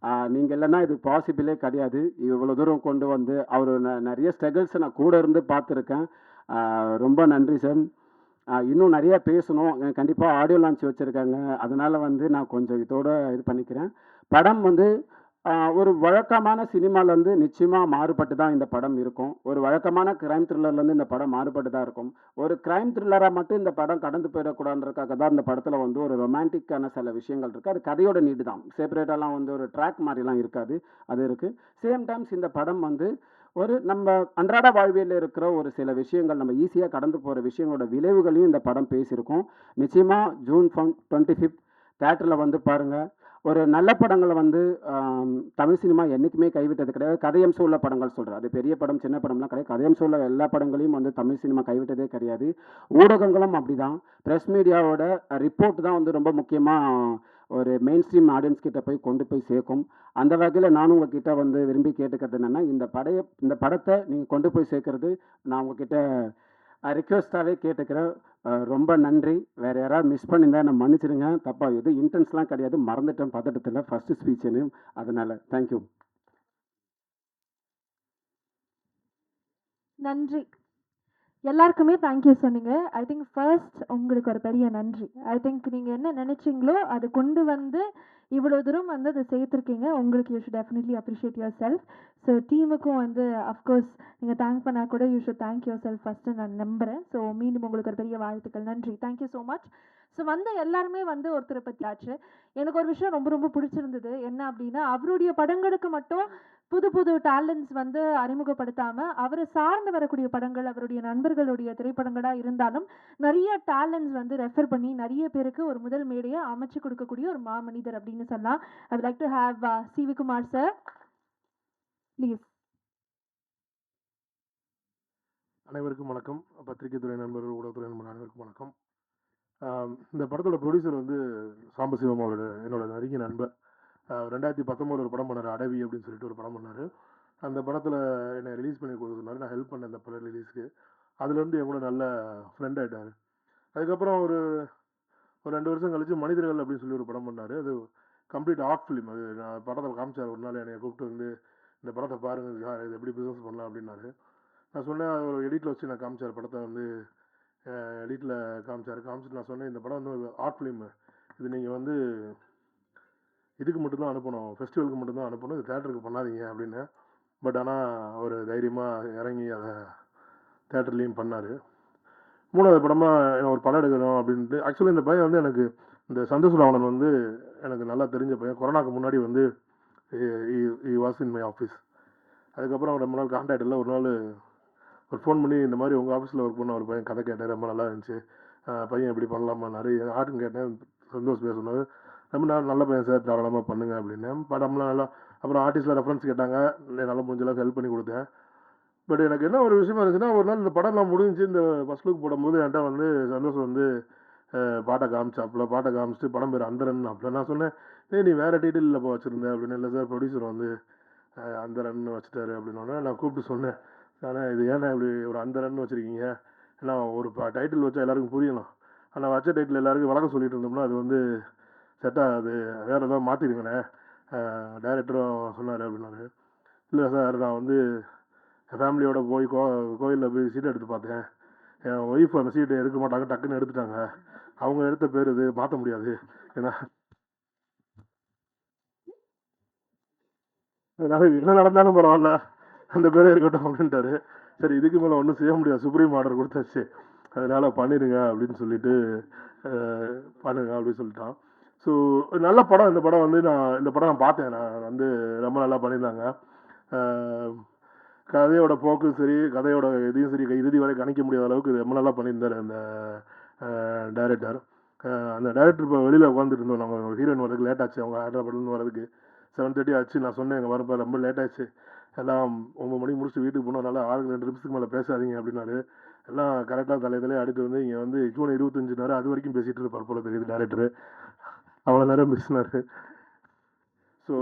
[SPEAKER 12] நீங்கள் இல்லைன்னா இது பாசிபிளே கிடையாது. இவ்வளோ தூரம் கொண்டு வந்து அவர் நிறைய ஸ்ட்ரகிள்ஸை நான் கூட இருந்து பார்த்துருக்கேன். ரொம்ப நன்றி சார். இன்னும் நிறைய பேசணும். கண்டிப்பாக ஆடியோ லான்ச் வச்சுருக்காங்க. அதனால் வந்து நான் கொஞ்சம் இதோட இது பண்ணிக்கிறேன். படம் வந்து ஒரு வழக்கமான சினிமாலேருந்து நிச்சயமாக மாறுபட்டு தான் இந்த படம் இருக்கும். ஒரு வழக்கமான கிரைம் த்ரில்லர்லேருந்து இந்த படம் மாறுபட்டு தான் இருக்கும். ஒரு கிரைம் த்ரில்லராக மட்டும் இந்த படம் கடந்து போயிடக்கூடாதுன்றதுக்காக தான் இந்த படத்தில் வந்து ஒரு ரொமான்டிக்கான சில விஷயங்கள் இருக்குது. அது கதையோட நீடு தான். செப்பரேட்டாலாம் வந்து ஒரு ட்ராக் மாதிரிலாம் இருக்காது. அது இருக்குது. சேம் டைம்ஸ் இந்த படம் வந்து ஒரு நம்ம அன்றாட வாழ்வியலில் இருக்கிற ஒரு சில விஷயங்கள், நம்ம ஈஸியாக கடந்து போகிற விஷயங்களோட விளைவுகளையும் இந்த படம் பேசியிருக்கோம். நிச்சயமாக ஜூன் 25 தேட்டரில் வந்து பாருங்கள். ஒரு நல்ல படங்களை வந்து தமிழ் சினிமா என்றைக்குமே கைவிட்டது கிடையாது. கதையம்சம் உள்ள படங்கள் சொல்கிறேன். அது பெரிய படம் சின்ன படம்லாம் கிடையாது. கதையம்சம் உள்ள எல்லா படங்களையும் வந்து தமிழ் சினிமா கைவிட்டதே கிடையாது. ஊடகங்களும் அப்படி தான். ப்ரெஸ் மீடியாவோட ரிப்போர்ட் தான் வந்து ரொம்ப முக்கியமாக ஒரு மெயின் ஸ்ட்ரீம் ஆடியன்ஸ் கிட்ட போய் கொண்டு போய் சேர்க்கும். அந்த வகையில் நானும் உங்ககிட்ட வந்து விரும்பி கேட்டுக்கிறது என்னென்னா, இந்த படத்தை நீங்கள் கொண்டு போய் சேர்க்கறது நான் உங்ககிட்ட ரிக்வெஸ்ட்டாகவே கேட்டுக்கிறேன். ரொம்ப நன்றி. வேறு யாராவது மிஸ் பண்ணியிருந்தா நான் மன்னிச்சிடுங்க. தப்பாக எதுவும் இன்டென்ஸ்லாம் கிடையாது. மறந்துட்டேன் பதட்டத்தில் ஃபஸ்ட்டு ஸ்பீச்சுன்னு. அதனால் தேங்க்யூ.
[SPEAKER 1] நன்றி. எல்லாருக்குமே தேங்க்யூ சொன்னீங்க. ஐ திங்க் ஃபர்ஸ்ட் உங்களுக்கு ஒரு பெரிய நன்றி. ஐ திங்க் நீங்கள் என்ன நினச்சிங்களோ அது கொண்டு வந்து இவ்வளோ தூரம் வந்து அதை சேர்த்துருக்கீங்க. உங்களுக்கு you should definitely appreciate yourself. So டீமுக்கும் வந்து அஃப்கோர்ஸ் நீங்கள் தேங்க் பண்ணால் கூட you should thank yourself first நான் நம்புகிறேன். ஸோ மீண்டும் உங்களுக்கு ஒரு பெரிய வாழ்த்துக்கள். நன்றி. Thank you so much. ஸோ வந்து எல்லாருமே வந்து ஒருத்தரை பற்றி ஆச்சு. எனக்கு ஒரு விஷயம் ரொம்ப ரொம்ப பிடிச்சிருந்தது. என்ன அப்படின்னா, அவருடைய படங்களுக்கு மட்டும் புது புது டேலண்ட்ஸ் வந்து அறிமுகப்படுத்தாமல், அவரை சார்ந்து வரக்கூடிய படங்கள் அவருடைய நண்பர்களுடைய திரைப்படங்களாக இருந்தாலும் நிறைய டேலண்ட்ஸ் வந்து ரெஃபர் பண்ணி நிறைய பேருக்கு ஒரு முதல் மேடையை அமைச்சு கொடுக்கக்கூடிய ஒரு மாமனிதர் அப்படின்னு சொல்லலாம். ஐ would like to have C V Kumar sir please.
[SPEAKER 13] அனைவருக்கும் வணக்கம். பத்திரிகை துறை நண்பர்கள், ஊடகத்துறை நண்பர்கள் அனைவருக்கும் வணக்கம். இந்த படத்தோட ப்ரொடியூசர் வந்து சாம்பசிவம் அவரோட என்னோட நெருங்கிய நண்பர். 2019 ஒரு படம் பண்ணார், அடவி அப்படின்னு சொல்லிட்டு ஒரு படம் பண்ணார். அந்த படத்தில் என்னை ரிலீஸ் பண்ணி கொடுத்துருந்தாரு. நான் ஹெல்ப் பண்ணேன் அந்த படம் ரிலீஸ்க்கு. அதுலேருந்து என் கூட நல்ல ஃப்ரெண்ட் ஆகிட்டார். அதுக்கப்புறம் ஒரு 2 வருஷம் கழிச்சு மனிதர்கள் அப்படின்னு சொல்லி ஒரு படம் பண்ணார். அது கம்ப்ளீட் ஆர்ட் ஃபிலிம். அது நான் படத்தில் காமிச்சார். ஒரு நாள் என்னை கூப்பிட்டு வந்து இந்த படத்தை பாருங்கள் சார், இது எப்படி பிஸ்னஸ் பண்ணலாம் அப்படின்னாரு. நான் சொன்னேன், ஒரு எடிட்டில் வச்சு நான் காமிச்சார். படத்தை வந்து எடிட்டில் காமிச்சிட்டு நான் சொன்னேன், இந்த படம் வந்து ஆர்ட் ஃபிலிம், இது நீங்கள் வந்து இதுக்கு மட்டும்தான் அனுப்பணும், ஃபெஸ்டிவலுக்கு மட்டும்தான் அனுப்பணும், இது தேட்டருக்கு பண்ணாதீங்க அப்படின்னு. பட் ஆனால் அவர் தைரியமாக இறங்கி அதை தேட்டர்லேயும் பண்ணார். 3வது படமாக ஒரு படம் எடுக்கணும் அப்படின்ட்டு. ஆக்சுவலி இந்த பையன் வந்து எனக்கு இந்த சந்தோஷ் ராவணன் வந்து எனக்கு நல்லா தெரிஞ்ச பையன். கொரோனாக்கு முன்னாடி வந்து வாஸ் இன் மை ஆஃபீஸ். அதுக்கப்புறம் ரொம்ப நாள் கான்டாக்ட் இல்லை. ஒரு நாள் ஒரு ஃபோன் பண்ணி, இந்த மாதிரி உங்கள் ஆஃபீஸில் ஒர்க் பண்ண ஒரு பையன் கதை கேட்டேன், ரொம்ப நல்லா இருந்துச்சு, பையன் எப்படி பண்ணலாமான்னாரு. ஆர்ட்டுன்னு கேட்டேன், சந்தோஷ் பேர் சொன்னார், ரொம்ப நல்ல பையன் சார், தாராளமாக பண்ணுங்க அப்படின்னு. படம்லாம் நல்லா. அப்புறம் ஆர்டிஸ்டில் ரெஃபரன்ஸ் கேட்டாங்க, நல்லா முடிஞ்சளவுக்கு ஹெல்ப் பண்ணி கொடுத்தேன். பட் எனக்கு என்ன ஒரு விஷயமா இருந்துச்சுன்னா, ஒரு நாள் இந்த படம்லாம் முடிஞ்சு இந்த ஃபர்ஸ்ட் லுக் போடும்போது என்கிட்ட வந்து சந்தோஷம் வந்து பாட்டை காமிச்சிட்டு படம் பேர் அந்தரன். அப்படி நான் சொன்னேன், நீ வேறு டைட்டில் இப்போ வச்சுருந்தேன் அப்படின்னு. இல்லை சார், ப்ரொடியூசர் வந்து அந்தரன் வச்சுட்டாரு அப்படின்னோடனே நான் கூப்பிட்டு சொன்னேன், ஆனால் இது ஏன்னா இப்படி ஒரு அந்தரன் வச்சுருக்கீங்க, ஏன்னா ஒரு டைட்டில் வச்சா எல்லாருக்கும் புரியணும், ஆனால் வச்ச டைட்டில் எல்லாருக்கும் வழக்கம் சொல்லிட்டு இருந்தோம்னா அது வந்து செட் ஆகாது, வேறு ஏதாவது மாற்றிடுங்கண்ணே டைரக்டரும் சொன்னார் அப்படின்னாரு. இல்லை சார், நான் வந்து என் ஃபேமிலியோட போய் கோயிலில் போய் சீட்டை எடுத்து பார்த்தேன், என் ஒய்ஃப் அந்த சீட்டை எடுக்க மாட்டாங்க, டக்குன்னு எடுத்துட்டாங்க, அவங்க எடுத்த பேர் இது மாற்ற முடியாது, ஏன்னா அதனால இது என்ன நடந்தாலும் பரவாயில்ல, அந்த பேரே இருக்கட்டும் அப்படின்ட்டாரு. சரி, இதுக்கு மேலே ஒன்றும் செய்ய முடியாது, சுப்ரீம் ஆர்டர் கொடுத்தாச்சு, அதனால பண்ணிடுங்க அப்படின்னு சொல்லிட்டு பண்ணுங்க அப்படின்னு சொல்லிட்டான். ஸோ நல்ல படம். இந்த படம் வந்து இந்த படம் நான் பார்த்தேன். நான் வந்து ரொம்ப நல்லா பண்ணியிருந்தாங்க. கதையோட போக்கும் சரி, கதையோட இதையும் சரி, இறுதி வரை கணிக்க முடியாத அளவுக்கு ரொம்ப நல்லா பண்ணியிருந்தார் அந்த டைரக்டர். அந்த டைரக்டர் இப்போ வெளியில் உட்காந்துட்டு இருந்தோம். நாங்கள் ஹீரோயின் வரதுக்கு லேட் ஆச்சு, அவங்க ஹைதராபாத்லேருந்து வரதுக்கு 7:30 ஆச்சு. நான் சொன்னேன், எங்கள் வரப்போ ரொம்ப லேட் ஆச்சு, எல்லாம் 9 மணிக்கு முடிச்சுட்டு வீட்டுக்கு போனோம், அதனால் 6-2 நிமிஷத்துக்கு மேலே பேசாதீங்க அப்படின்னாரு. எல்லாம் கரெக்டாக தலையிலே அடுத்து வந்து இங்கே வந்து ஜூன் 25 அது வரைக்கும் பேசிகிட்டு இருப்பார் போல தெரியுது டேரக்டரு, அவ்வளோ நேரம் பேசினார். ஸோ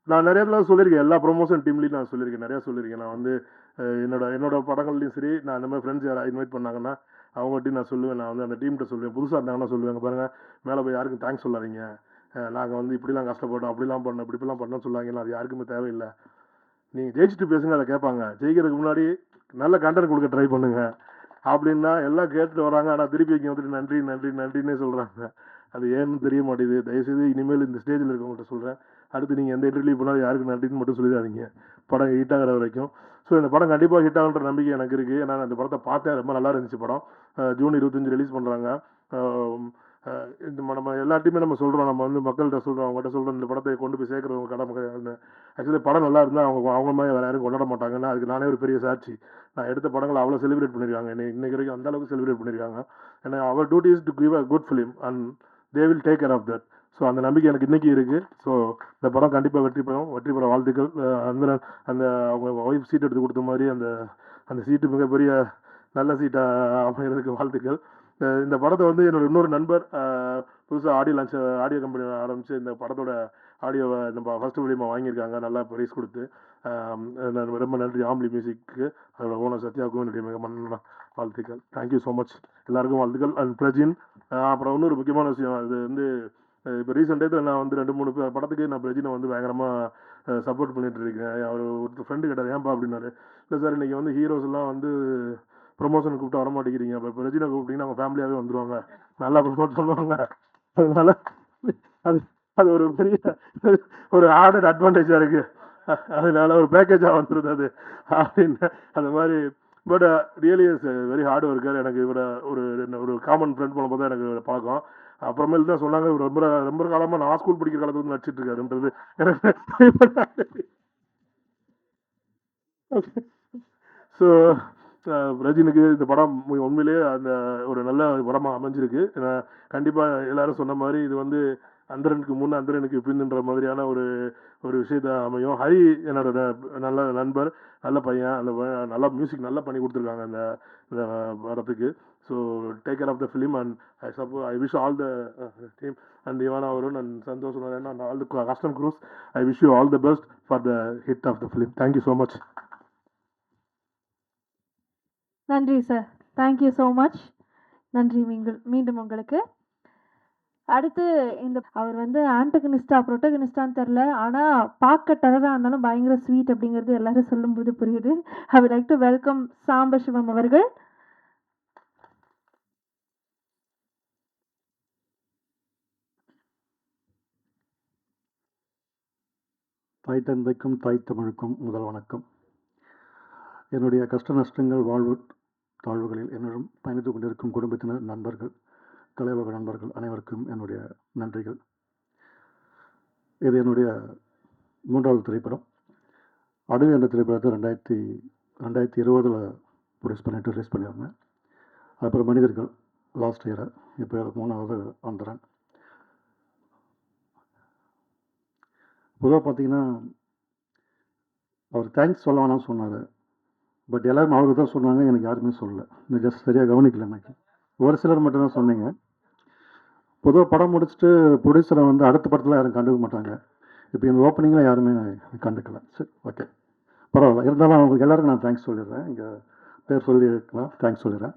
[SPEAKER 13] நான் நிறைய இடத்துல சொல்லியிருக்கேன், எல்லா ப்ரொமோஷன் டீம்லேயும் நான் சொல்லியிருக்கேன், நிறையா சொல்லியிருக்கேன். நான் வந்து என்னோட படங்கள்லையும் சரி, நான் இந்த மாதிரி ஃப்ரெண்ட்ஸ் யாராவது இன்வைட் பண்ணாங்கன்னா அவங்ககிட்டையும் நான் சொல்லுவேன், நான் வந்து அந்த டீம்கிட்ட சொல்லுவேன், புதுசாக இருந்தாங்கன்னா சொல்லுவேன், பாருங்கள் மேலே போய் யாருக்கும் தேங்க்ஸ் சொல்லாதீங்க, நாங்கள் வந்து இப்படிலாம் கஷ்டப்பட்டோம், அப்படிலாம் பண்ணோம், இப்படிலாம் பண்ணோம்னு சொல்லாங்கன்னா அது யாருக்குமே தேவையில்லை. நீங்கள் ஜெயிச்சுட்டு பேசுங்க, அதை கேட்பாங்க. ஜெயிக்கிறதுக்கு முன்னாடி நல்ல கண்டென்ட் கொடுக்க ட்ரை பண்ணுங்கள், அப்படின்னா எல்லாம் கேட்டுட்டு வராங்க, ஆனால் திருப்பி இங்கே வந்துட்டு நன்றி நன்றி நன்றின்னே சொல்கிறாங்க. அது ஏன்னு தெரிய மாட்டேங்குது. தயவுசெய்து இனிமேல் இந்த ஸ்டேஜில் இருக்கவங்கள்ட்ட சொல்கிறேன், அடுத்து நீங்கள் எந்த இன்டர்வியூ பண்ணாலும் யாருக்கு நன்றின்னு மட்டும் சொல்லிடாதீங்க, படம் ஹிட் ஆகிற வரைக்கும். ஸோ இந்த படம் கண்டிப்பாக ஹிட் ஆகுன்ற நம்பிக்கை எனக்கு இருக்குது. ஏன்னா நான் இந்த படத்தை பார்த்தேன், ரொம்ப நல்லா இருந்துச்சு படம். ஜூன் 25 ரிலீஸ் பண்ணுறாங்க. இந்த நம்ம எல்லாத்தையுமே நம்ம சொல்கிறோம், நம்ம வந்து மக்கள்கிட்ட சொல்கிறோம், அவங்ககிட்ட சொல்கிறோம், இந்த படத்தை கொண்டு போய் சேர்க்குறவங்க கடமை. ஆக்சுவலி படம் நல்லா இருந்தால் அவங்க மாதிரி வேறு யாரும் கொண்டாட மாட்டாங்கன்னா அதுக்கு நானே ஒரு பெரிய சாட்சி. நான் எடுத்த படங்களை அவ்வளோ செலிப்ரேட் பண்ணியிருக்காங்க, இன்னைக்கு வரைக்கும் அந்த அளவுக்கு செலிப்ரேட் பண்ணியிருக்காங்க. ஏன்னா அவர் duty is to give a good film and they will take care of that. So அந்த நம்பிக்கை எனக்கு இன்றைக்கி இருக்குது. ஸோ இந்த படம் கண்டிப்பாக வெற்றி பெற வாழ்த்துக்கள். அந்த அவங்க ஒய்ஃப் சீட் எடுத்து கொடுத்த மாதிரி அந்த சீட்டு மிகப்பெரிய நல்ல சீட்டாக அமைகிறதுக்கு வாழ்த்துக்கள். இந்த படத்தை வந்து என்னோட இன்னொரு நண்பர் புதுசாக ஆடியோ கம்பெனி ஆரம்பித்து இந்த படத்தோட ஆடியோவை நம்ம ஃபஸ்ட்டு ஃபிலிமாக வாங்கியிருக்காங்க, நல்லா ப்ரைஸ் கொடுத்து. ரொம்ப நன்றி ஆம்லி மியூசிக்கு, அதோட ஓனர் சத்யாவுக்கும் என்னுடைய மிக மன்ன வாழ்த்துக்கள். தேங்க்யூ ஸோ மச், எல்லாருக்கும் வாழ்த்துக்கள். அண்ட் பிரஜின், அப்புறம் இன்னொரு முக்கியமான விஷயம், அது வந்து இப்போ ரீசெண்ட் டயத்தில் நான் வந்து 2-3 படத்துக்கு நான் பிரஜினை வந்து பயங்கரமாக சப்போர்ட் பண்ணிட்டு இருக்கேன். அவர் ஒரு ஃப்ரெண்டு கேட்டார், ஏன்பா அப்படின்னாரு. இல்லை சார், இன்றைக்கி வந்து ஹீரோஸ் எல்லாம் வந்து ப்ரொமோஷன் கூப்பிட்டு வர மாட்டேங்கிறீங்க, இப்போ பிரஜினை கூப்பிட்டிங்கன்னா அவங்க ஃபேமிலியாகவே வந்துடுவாங்க, நல்லா ப்ரொமோட் பண்ணுவாங்க, அதனால அது ஒரு பெரிய ஒரு ஆடட் அட்வான்டேஜாக இருக்குது, அதனால ஒரு பேக்கேஜாக வந்துடுது அது அப்படின்னு அந்த மாதிரி. But really is very hard worker. எனக்கு இவரை ஒரு காமன் ஃப்ரெண்ட் போன போது எனக்கு இவரை பழக்கம். அப்புறமேல் தான் சொன்னாங்க, இவர் ரொம்ப காலமாக நான் ஸ்கூல் படிக்கிற காலத்துல வந்து நடிச்சிட்டு இருக்காருன்றது எனக்கு. ஸோ ரஜினிக்கு இந்த படம் உண்மையிலேயே அந்த ஒரு நல்ல படமாக அமைஞ்சிருக்கு. கண்டிப்பாக எல்லாரும் சொன்ன மாதிரி இது வந்து அந்தரனுக்கு முன் அந்தரனுக்கு பின்னுன்ற மாதிரியான ஒரு விஷயத்த அமையும். ஹரி என்னோட நல்ல நண்பர், நல்ல பையன், அந்த நல்லா மியூசிக் நல்லா பண்ணி கொடுத்துருக்காங்க இந்த படத்துக்கு. So take care of the film and I wish all the team and Ivana Varun and Santhosh and all the custom crews. I wish you all the best for the hit of the film. Thank you so much.
[SPEAKER 1] நன்றி சார், தேங்க்யூ ஸோ மச். நன்றி மீண்டும் உங்களுக்கு. அடுத்து அவர் வந்து ஆன்டகனிஸ்டா ப்ரொட்டகனிஸ்டான்னு தெரில, ஆனால் பார்க்க டெரராக இருந்தாலும் பயங்கர ஸ்வீட் அப்படிங்கிறது எல்லாரும் சொல்லும்போது புரியுது. ஐ would like to welcome Sambasivam அவர்கள்.
[SPEAKER 14] தாய் தந்தைக்கும் தாய் தமிழுக்கும் முதல் வணக்கம். என்னுடைய கஷ்ட நஷ்டங்கள் வாழ்வு தாழ்வுகளில் என்னுடன் பயணித்துக் கொண்டிருக்கும் குடும்பத்தினர், நண்பர்கள், கலையுலக நண்பர்கள் அனைவருக்கும் என்னுடைய நன்றிகள். இது என்னுடைய 3வது திரைப்படம். அடகு என்ற திரைப்படத்தை 2020 ப்ரொடியூஸ் பண்ணிட்டு ரிலீஸ் பண்ணியிருந்தேன். அப்புறம் மனிதர்கள் லாஸ்ட் இயர், இப்போ 3வது வந்துடுறேன். பொதுவாக பார்த்தீங்கன்னா அவர் தேங்க்ஸ் சொல்ல வேணாம்னு சொன்னார். பட் எல்லோரும் அவருக்கு தான் சொன்னாங்க, எனக்கு யாருமே சொல்லலை. இந்த ஜஸ்ட் சரியாக கவனிக்கல. எனக்கு ஒரு சிலர் மட்டும்தான் சொன்னீங்க. பொதுவாக படம் முடிச்சுட்டு ப்ரொடியூசரை வந்து அடுத்த படத்தில் யாரும் கண்டுக்க மாட்டாங்க. இப்போ இந்த ஓப்பனிங்கில் யாருமே கண்டுக்கல. சரி, ஓகே, பரவாயில்ல. இருந்தாலும் அவங்களுக்கு எல்லாருக்கும் நான் தேங்க்ஸ் சொல்லிடுறேன். இங்கே பேர் சொல்லியிருக்கலாம், தேங்க்ஸ் சொல்லிடுறேன்.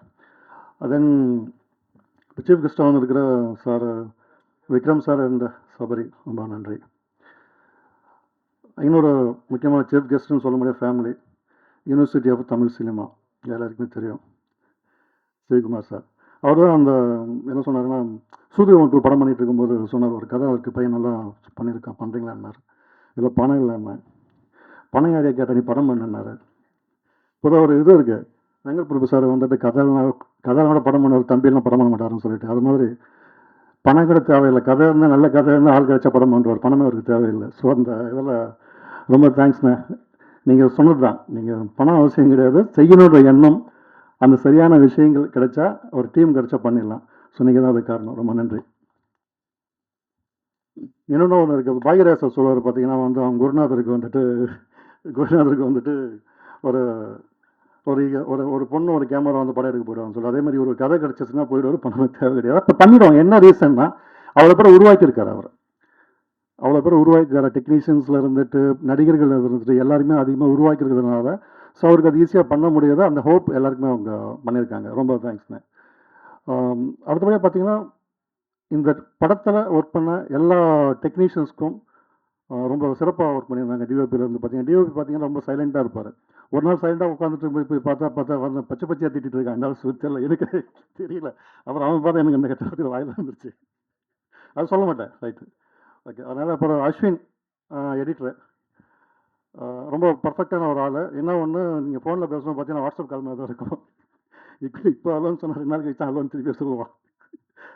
[SPEAKER 14] தென் இப்போ சீஃப் கெஸ்ட்டாக வந்துருக்கிற sir Vikram sir and Sabari, ரொம்ப நன்றி. இன்னொரு முக்கியமான சீஃப் கெஸ்ட்டுன்னு சொல்ல முடியாது, family, university of Tamil cinema, எல்லாருக்குமே தெரியும், சிவகுமார் சார். அவர் தான் அந்த என்ன சொன்னாருன்னா, சூரியவன் 2 படம் பண்ணிகிட்டு இருக்கும்போது சொன்னார், ஒரு கதை அவருக்கு பையன் நல்லா பண்ணியிருக்கான், பண்ணுறீங்களான்னார். இல்லை பணம் இல்லைன்னா, பணம் யாரையா கேட்டால் நீ படம் பண்ணுனார். பொதுவாக ஒரு இது இருக்குது, வெங்கட் பிரபு சார் வந்துட்டு கதையோட படம் பண்ண ஒரு தம்பியெல்லாம் படம் பண்ண மாட்டாருன்னு சொல்லிட்டு, அது மாதிரி பணம் கூட தேவையில்லை, கதை இருந்தால் நல்ல கதை இருந்தால் ஆள் கிடைச்சா படம் பண்ணுவார், பணமே அவருக்கு தேவையில்லை. ஸோ அந்த இதில் ரொம்ப தேங்க்ஸ்ண்ணே. நீங்கள் சொன்னது தான், நீங்கள் பணம் அவசியம் கிடையாது, செய்யணுன்ற எண்ணம், அந்த சரியான விஷயங்கள் கிடைச்சா, ஒரு டீம் கிடைச்சா பண்ணிடலாம். ஸோ நீங்கள் தான் அது காரணம். ரொம்ப நன்றி. இன்னொன்று ஒன்று இருக்குது, பாக்யராஜ் சொல்லுவார் பார்த்தீங்கன்னா, வந்து அவங்க குருநாதருக்கு வந்துட்டு ஒரு ஒரு ஒரு பொண்ணு ஒரு கேமரா வந்து படம் எடுக்க போயிடுவாங்க சொல்லி, அதே மாதிரி ஒரு கதை கிடச்சிச்சுன்னா போயிடுவார், பணமே தேவை கிடையாது. அப்போ பண்ணிடுவாங்க. என்ன ரீசன்னா, அவ்வளோ பேர் உருவாக்கியிருக்காரு அவர், அவ்வளோ பேர் உருவாக்கியிருக்காரு. டெக்னீஷியன்ஸில் இருந்துட்டு, நடிகர்கள் இருந்துட்டு, எல்லாருமே அதிகமாக உருவாக்கியிருக்கிறதுனால ஸோ அவருக்கு அது ஈஸியாக பண்ண முடியாது. அந்த ஹோப் எல்லாருக்குமே அவங்க பண்ணியிருக்காங்க. ரொம்ப தேங்க்ஸ்ண்ணே. அடுத்தபடியாக பார்த்தீங்கன்னா, இந்த படத்தில் ஒர்க் பண்ண எல்லா டெக்னீஷியன்ஸ்க்கும் ரொம்ப சிறப்பாக ஒர்க் பண்ணியிருந்தாங்க. டிஓபியிலேருந்து பார்த்தீங்கன்னா, டிஓபி பார்த்தீங்கன்னா ரொம்ப சைலண்ட்டாக இருப்பார். ஒரு நாள் சைலண்டாக உட்காந்துட்டு போய் பார்த்தா வந்து பச்சை பச்சையாக திட்டிட்டு இருக்கான். என்னால் தெரியல, எனக்கு தெரியல. அப்புறம் அவன் பார்த்தா எனக்கு இந்த கெட்ட வார்த்தை வாயில் வந்துருச்சு. அது சொல்ல மாட்டேன், ரைட்டு, ஓகே. அதனால் அப்புறம் அஸ்வின் எடிட்ரு ரொம்ப பர்ஃபெக்டான ஒரு ஆள். என்ன ஒன்று, நீங்கள் ஃபோனில் பேசணும் பார்த்தீங்கன்னா வாட்ஸ்அப் கால் மாதிரி தான் இருக்கும். இப்போ அலோன்னு சொன்னால் 2 நாள் கழிச்சு அலோன்னு திருப்பி சொல்லுவான்.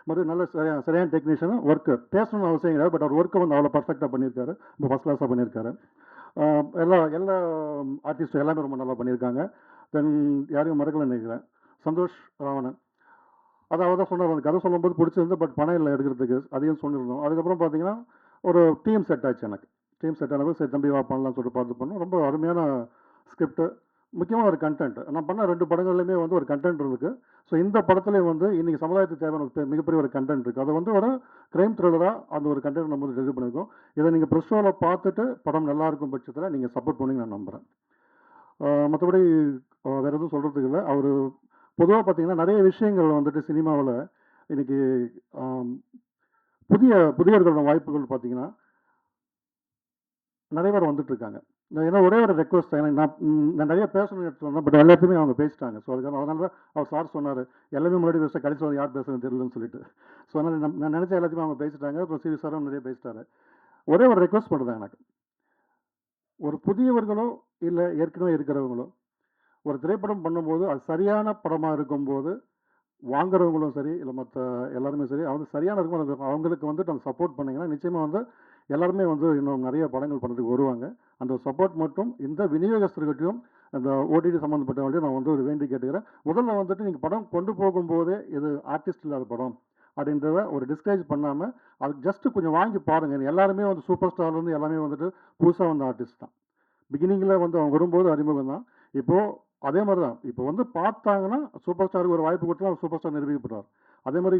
[SPEAKER 14] மறுபடியும் நல்ல சரியான டெக்னீஷியன். ஒர்க்கு பேசணும்னு அவசியம் கிடையாது, பட் அவர் ஒர்க்கை வந்து அவ்வளோ பர்ஃபெக்டாக பண்ணியிருக்காரு, ரொம்ப ஃபஸ்ட் கிளாஸாக பண்ணியிருக்காரு. எல்லா ஆர்டிஸ்ட்டும் எல்லாமே ரொம்ப நல்லா பண்ணியிருக்காங்க. தென் யாரையும் மறக்கலன்னு நினைக்கிறேன், சந்தோஷ் ராவணன். அதை அவர் தான் சொன்னார், அந்த கதை சொல்லும்போது பிடிச்சிருந்து, பட் பணம் இல்லை எடுக்கிறதுக்கு, அதையும் சொல்லியிருந்தோம். அதுக்கப்புறம் பார்த்தீங்கன்னா ஒரு டீம் செட் ஆச்சு. எனக்கு டீம் செட் ஆனது சரி தம்பி வா பண்ணலாம் சொல்லிட்டு பார்த்து பண்ணோம். ரொம்ப அருமையான ஸ்கிரிப்ட், முக்கியமாக ஒரு கண்டென்ட். நான் பண்ண 2 படங்கள்லையுமே வந்து ஒரு கண்டென்ட் இருக்குது. ஸோ இந்த படத்துலேயும் வந்து இன்றைக்கி சமுதாயத்துக்கு தேவையான ஒரு மிகப்பெரிய ஒரு கண்டென்ட் இருக்குது. அதை வந்து ஒரு க்ரைம் த்ரில்லராக அந்த ஒரு கண்டென்ட் நம்ம வந்து டெலிவரி பண்ணியிருக்கோம். இதை நீங்கள் ப்ரெஸ் ஷோவில் பார்த்துட்டு படம் நல்லா இருக்கும் பட்சத்தில் நீங்கள் சப்போர்ட் பண்ணி நான் நம்புகிறேன். மற்றபடி வேறு எதுவும் சொல்கிறதுக்கு இல்லை. அவர் பொதுவாக பார்த்தீங்கன்னா நிறைய விஷயங்கள் வந்துட்டு சினிமாவில் இன்றைக்கி புதியவர்களோட வாய்ப்புகள் பார்த்தீங்கன்னா நிறைய பேர் வந்துட்டுருக்காங்க. ஏன்னா ஒரே ஒரு ரெக்வஸ்ட், ஏன்னா நான் நிறைய பேசணும்னு எடுத்து வந்தேன், பட் எல்லாத்தையுமே அவங்க பேசிட்டாங்க. ஸோ அதனால தான் அவர் சார் சொன்னார், எல்லாமே முன்னாடி பேச கடைசி யார் பேசுறது தெரியலன்னு சொல்லிட்டு. ஸோ அதனால் நான் நினச்ச எல்லாத்தையுமே அவங்க பேசிட்டாங்க. அப்புறம் சிவி சாரும் நிறைய பேசிட்டாரு. ஒரே ஒரு ரெக்வஸ்ட் பண்ணுறேன், எனக்கு ஒரு புதியவர்களோ இல்லை ஏற்கனவே இருக்கிறவங்களோ ஒரு திரைப்படம் பண்ணும்போது அது சரியான படமாக இருக்கும்போது வாங்குறவங்களும் சரி இல்லை மற்ற எல்லாருமே சரி அவங்க சரியான இருக்கும் அவங்களுக்கு வந்துட்டு அந்த சப்போர்ட் பண்ணிங்கன்னா நிச்சயமாக வந்து எல்லாருமே வந்து இன்னும் நிறைய படங்கள் பண்ணுறதுக்கு வருவாங்க. அந்த சப்போர்ட் மட்டும் இந்த விநியோகஸ்தர்கிட்டையும் அந்த ஓடிடி சம்மந்தப்பட்டவங்கள்டையும் நான் வந்து ஒரு வேண்டி கேட்டுக்கிறேன். முதல்ல வந்துட்டு நீங்கள் படம் கொண்டு போகும்போதே இது ஆர்டிஸ்ட் இல்லாத படம் அப்படின்றத ஒரு டிஸ்கரேஜ் பண்ணாமல் அதுக்கு ஜஸ்ட்டு கொஞ்சம் வாங்கி பாருங்கள். எல்லாருமே வந்து சூப்பர் ஸ்டார்லேருந்து எல்லாமே வந்துட்டு புதுசாக வந்த ஆர்டிஸ்ட் தான். பிகினிங்கில் வந்து அவங்க வரும்போது அறிமுகம் தான். இப்போது அதே மாதிரி தான், இப்போ வந்து பார்த்தாங்கன்னா சூப்பர் ஸ்டாருக்கு ஒரு வாய்ப்பு கொடுத்தா அவர் சூப்பர் ஸ்டார் நிரூபிக்கப்படுறார். அதே மாதிரி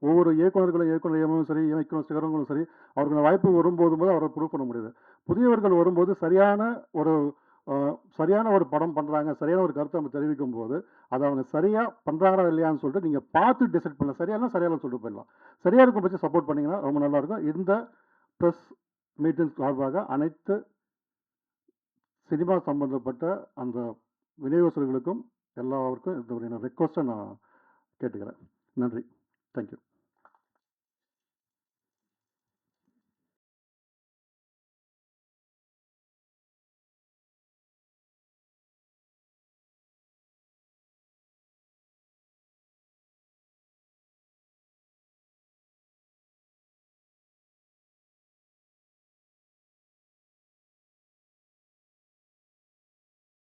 [SPEAKER 14] ஒவ்வொரு இயக்குநர்களும் சரி இயக்குனர் சிகரங்களும் சரி அவருக்கு வாய்ப்பு வரும்போது அவரை ப்ரூவ் பண்ண முடியுது. புதியவர்கள் வரும்போது சரியான ஒரு படம் பண்ணுறாங்க, சரியான ஒரு கருத்தை நம்ம தெரிவிக்கும் போது அதை அவங்க சரியாக பண்ணுறாங்களா இல்லையான்னு சொல்லிட்டு நீங்கள் பார்த்து டிசைட் பண்ணலாம். சரியானா சரியானு சொல்லிட்டு போயிடலாம். சரியாக இருக்கும் பட்சம் சப்போர்ட் பண்ணிங்கன்னா ரொம்ப நல்லாயிருக்கும். இந்த ப்ரெஸ் மீட்டிங் சார்பாக அனைத்து சினிமா சம்பந்தப்பட்ட அந்த விநியோகஸ்தர்களுக்கும் எல்லாருக்கும் இந்த ஒரு ரெக்வஸ்ட்டை நான் கேட்டுக்கிறேன். நன்றி, தேங்க்யூ.